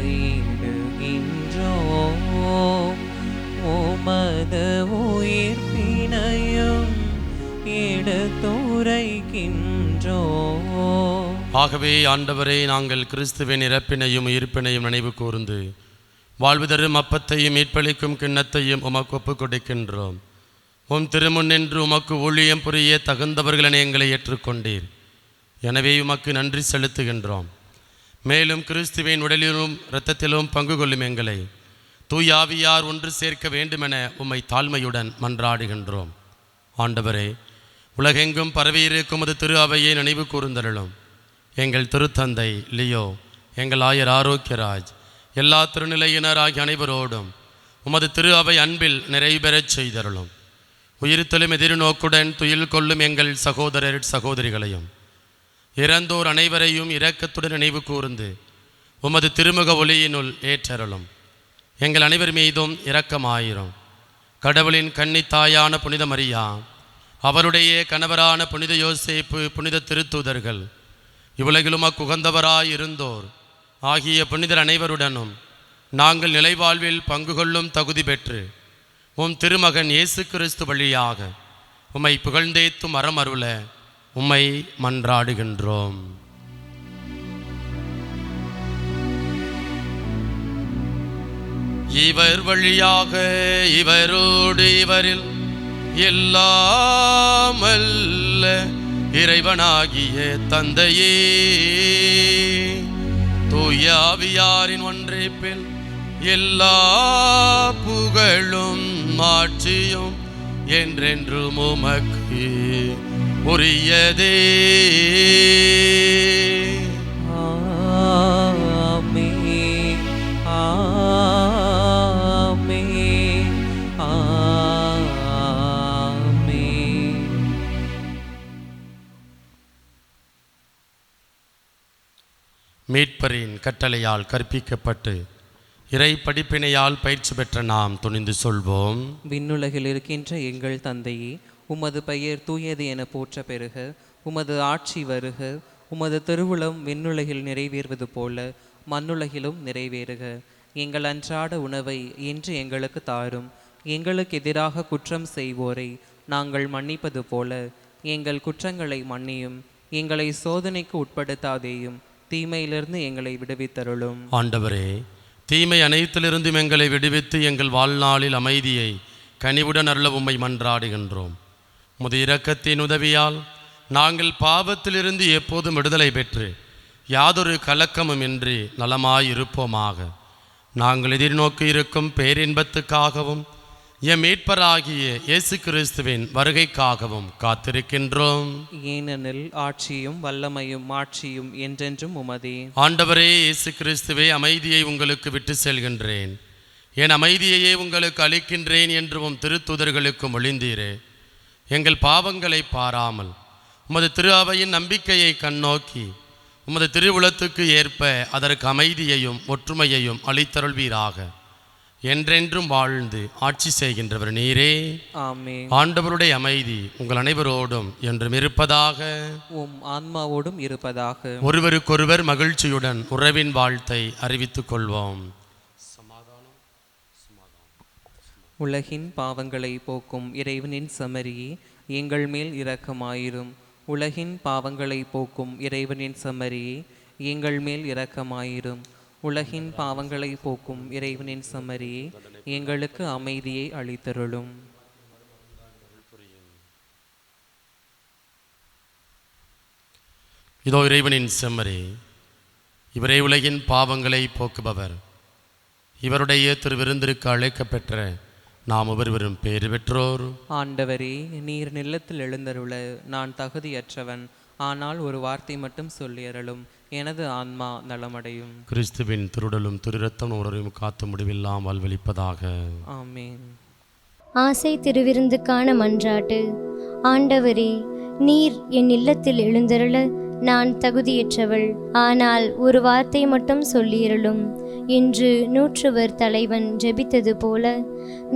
உமத உயிர்ப்பினையும் எடுத்துரைக்கின்றோம். ஆகவே ஆண்டவரே, நாங்கள் கிறிஸ்துவின் இறப்பினையும் உயிர்ப்பினையும் நினைவு கூர்ந்து வாழ்வு தரும் அப்பத்தையும் மீட்பளிக்கும் கிண்ணத்தையும் உமக்கு ஒப்புக் கொடுக்கின்றோம். உம் திருமுன்னின்று உமக்கு ஊழியம் புரிய தகுந்தவர்களென எங்களை ஏற்றுக்கொண்டீர். எனவே உமக்கு நன்றி செலுத்துகின்றோம். மேலும் கிறிஸ்துவின் உடலிலும் இரத்தத்திலும் பங்கு கொள்ளும் எங்களை தூயாவியார் ஒன்று சேர்க்க வேண்டுமென உம்மை தாழ்மையுடன் மன்றாடுகின்றோம். ஆண்டவரே, உலகெங்கும் பரவியிருக்கும் உமது திரு அவையை நினைவு கூர்ந்தருளும். எங்கள் திருத்தந்தை லியோ, எங்கள் ஆயர் ஆரோக்கியராஜ், எல்லா திருநிலையினராகிய அனைவரோடும் உமது திரு அவை அன்பில் நிறைவேறச் செய்தருளும். உயிர்த்தெழும் எதிர்நோக்குடன் துயில் கொள்ளும் எங்கள் சகோதரர் சகோதரிகளையும் இறந்தோர் அனைவரையும் இரக்கத்துடன் நினைவு கூர்ந்து உமது திருமுக ஒளியினுள் ஏற்றருளும். எங்கள் அனைவர் மீதும் இரக்கமாயிரும். கடவுளின் கன்னித்தாயான புனித மரியா, அவருடைய கணவரான புனித யோசேப்பு, புனித திருத்தூதர்கள், இவ்வுலகிலும் அக்குகந்தவராயிருந்தோர் ஆகிய புனிதர் அனைவருடனும் நாங்கள் நிலைவாழ்வில் பங்கு கொள்ளும் தகுதி பெற்று உம் திருமகன் இயேசு கிறிஸ்து வழியாக உம்மை புகழ்ந்தேத்தும் அறம் அருள உம்மை மன்றாடுகின்றோம். இவர் வழியாக இவரோடு இவரில் எல்லாமல்ல இறைவனாகிய தந்தையே, தூய ஆவியாரின் ஒன்றைப்பில் எல்லா புகழும் மாட்சியும் என்றென்றும் உமக்கு உரியதே. ஆமென், ஆமென், ஆமென். மீட்பரின் கட்டளையால் கற்பிக்கப்பட்டு இறை படிப்பினையால் பயிற்சி பெற்ற நாம் துணிந்து சொல்வோம். விண்ணுலகில் இருக்கின்ற எங்கள் தந்தையே, உமது பெயர் தூயது என போற்ற பெறுக. உமது ஆட்சி வருக. உமது திருவுளம் விண்ணுலகில் நிறைவேறுவது போல மண்ணுலகிலும் நிறைவேறுக. எங்கள் அன்றாட உணவை இன்று எங்களுக்கு தாரும். எங்களுக்கு எதிராக குற்றம் செய்வோரை நாங்கள் மன்னிப்பது போல எங்கள் குற்றங்களை மன்னியும். எங்களை சோதனைக்கு உட்படுத்தாதேயும், தீமையிலிருந்து எங்களை விடுவித்தருளும். ஆண்டவரே, தீமை அனைத்திலிருந்தும் எங்களை விடுவித்து எங்கள் வாழ்நாளில் அமைதியை கனிவுடன் அருள உம்மை மன்றாடுகின்றோம். உமது இரக்கத்தின் உதவியால் நாங்கள் பாவத்திலிருந்து எப்போதும் விடுதலை பெற்று யாதொரு கலக்கமும் இன்றி நலமாயிருப்போமாக. நாங்கள் எதிர்நோக்கி இருக்கும் பேரின்பத்துக்காகவும் எம் மீட்பராகிய இயேசு கிறிஸ்துவின் வருகைக்காகவும் காத்திருக்கின்றோம். ஏனெனில் ஆட்சியும் வல்லமையும் மாட்சியும் என்றென்றும் உமதே. ஆண்டவரே இயேசு கிறிஸ்துவே, அமைதியை உங்களுக்கு விட்டு செல்கின்றேன், என் அமைதியையே உங்களுக்கு அளிக்கின்றேன் என்று உம் திருத்தூதர்களுக்கு மொழிந்தீரே. எங்கள் பாவங்களை பாராமல் உமது திரு அவையின் நம்பிக்கையை கண்ணோக்கி உமது திருவுளத்துக்கு ஏற்ப அதற்கு அமைதியையும் ஒற்றுமையையும் அளித்தருள்வீராக. என்றென்றும் வாழ்ந்து ஆட்சி செய்கின்றவர் நீரே. ஆமென். ஆண்டவருடைய அமைதி உங்கள் அனைவரோடும் என்றும் இருப்பதாக. உம் ஆன்மாவோடும் இருப்பதாக. ஒருவருக்கொருவர் மகிழ்ச்சியுடன் உறவின் வாழ்த்தை அறிவித்துக் கொள்வோம். உலகின் பாவங்களை போக்கும் இறைவனின் செம்மறியே, எங்கள் மேல் இரக்கமாயிரும். உலகின் பாவங்களை போக்கும் இறைவனின் செம்மறியே, எங்கள் மேல் இரக்கமாயிரும். உலகின் பாவங்களை போக்கும் இறைவனின் செம்மறியே, எங்களுக்கு அமைதியை அளித்தருளும். இதோ இறைவனின் செம்மறி, இவரே உலகின் பாவங்களை போக்குபவர். இவருடைய திருவிருந்திற்கு அழைக்கப்பெற்ற நாம் ஒவ்வொருவரும் பேறு பெற்றோர். ஆண்டவரே, நீர் நிலத்தில் எழுந்தருள நான் தகுதியற்றவன். ஆனால் ஒரு வார்த்தை மட்டும் சொல்லியறலும், எனது ஆன்மா நலமடையும். கிறிஸ்துவின் திருடலும் திருரத்தம் உணர்வையும் காத்து முடிவில்லாம் வாழ்வளிப்பதாக. ஆமென். ஆசை திருவிருந்துக்கான மன்றாட்டு. ஆண்டவரே, நீர் என் இல்லத்தில் எழுந்தருள நான் தகுதியற்றவள். ஆனால் ஒரு வார்த்தை மட்டும் சொல்லியருளும் என்று நூற்றுவர் தலைவன் ஜெபித்தது போல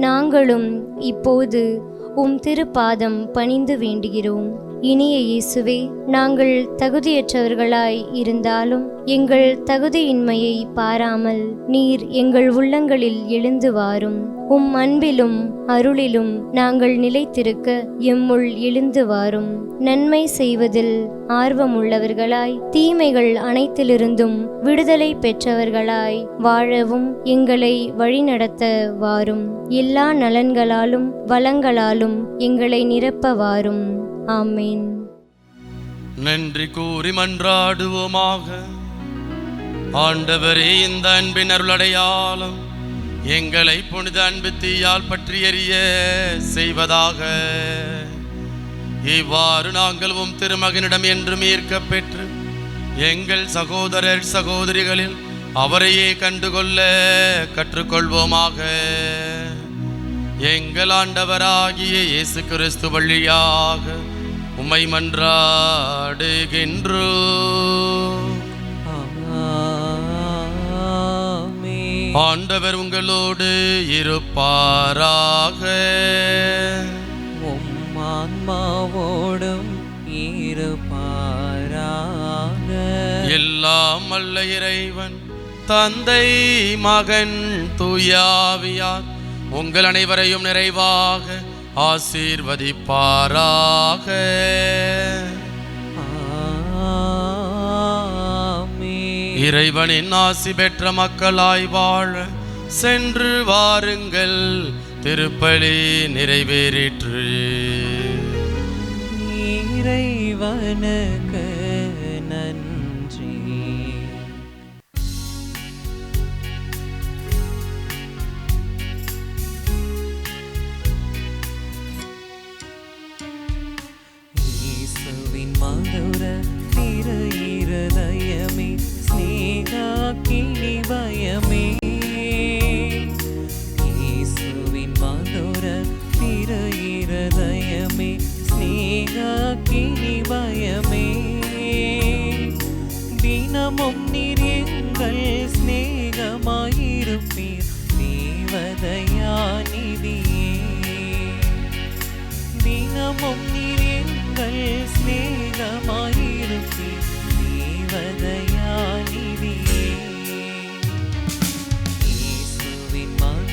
நாங்களும் இப்போது உம் திருப்பாதம் பணிந்து வேண்டுகிறோம். இனிய இயேசுவே, நாங்கள் தகுதியற்றவர்களாய் இருந்தாலும் எங்கள் தகுதியின்மையை பாராமல் நீர் எங்கள் உள்ளங்களில் எழுந்து வாரும். உம் அன்பிலும் அருளிலும் நாங்கள் நிலைத்திருக்க எம்முள் எழுந்து வாரும். நன்மை செய்வதில் ஆர்வமுள்ளவர்களாய் தீமைகள் அனைத்திலிருந்தும் விடுதலை பெற்றவர்களாய் வாழவும் எங்களை வழிநடத்த வாரும். எல்லா நலன்களாலும் வளங்களாலும் எங்களை நிரப்ப வாரும். ஆமென். நன்றி கூறி மன்றாடுவோமாக. ஆண்டவரே, இந்த அன்பின் அருளடையாளம் எங்களை புனித அன்பு தீயால் பற்றி எறிய செய்வதாக. இவ்வாறு நாங்கள் உம் திருமகனிடம் என்றும் ஈர்க்கப் பெற்று எங்கள் சகோதரர் சகோதரிகளில் அவரையே கண்டுகொள்ள கற்றுக்கொள்வோமாக. எங்கள் ஆண்டவராகிய இயேசு கிறிஸ்து வழியாக உம்மை மன்றாடுகின்றோம். ஆண்டவர் உங்களோடு இருப்பாராக. உம் ஆன்மாவோடும் இருப்பாராக. எல்லாம் வல்ல இறைவன் தந்தை மகன் தூயாவியார் உங்கள் அனைவரையும் நிறைவாக ஆசீர்வதிப்பாராக. இறைவனின் ஆசி பெற்ற மக்களாய் வாழ சென்று வாருங்கள். திருப்பலி நிறைவேறிற்று. இறைவனுக்கு நன்றி. இயேசுவின் மதுர திரு இருதயமே, ஸ்நேகாக்கினி பயமே. இயேசுவின் மதுர திரு இருதயமே, ஸ்நேகாக்கினி பயமே.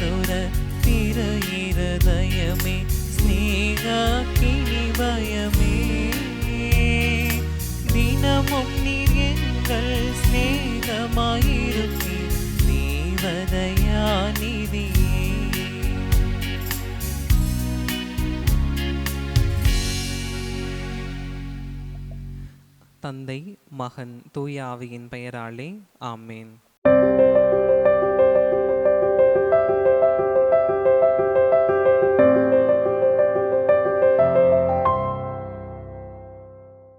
சுர திரு இருதயமே ஸ்நேகினி பயமே தினமும் நீர் எங்கள் ஸ்நேகமாயிருப்பீர் தேவதயாநிதியே. தந்தை, மகன், தூய ஆவியின் பெயராலே ஆமேன்.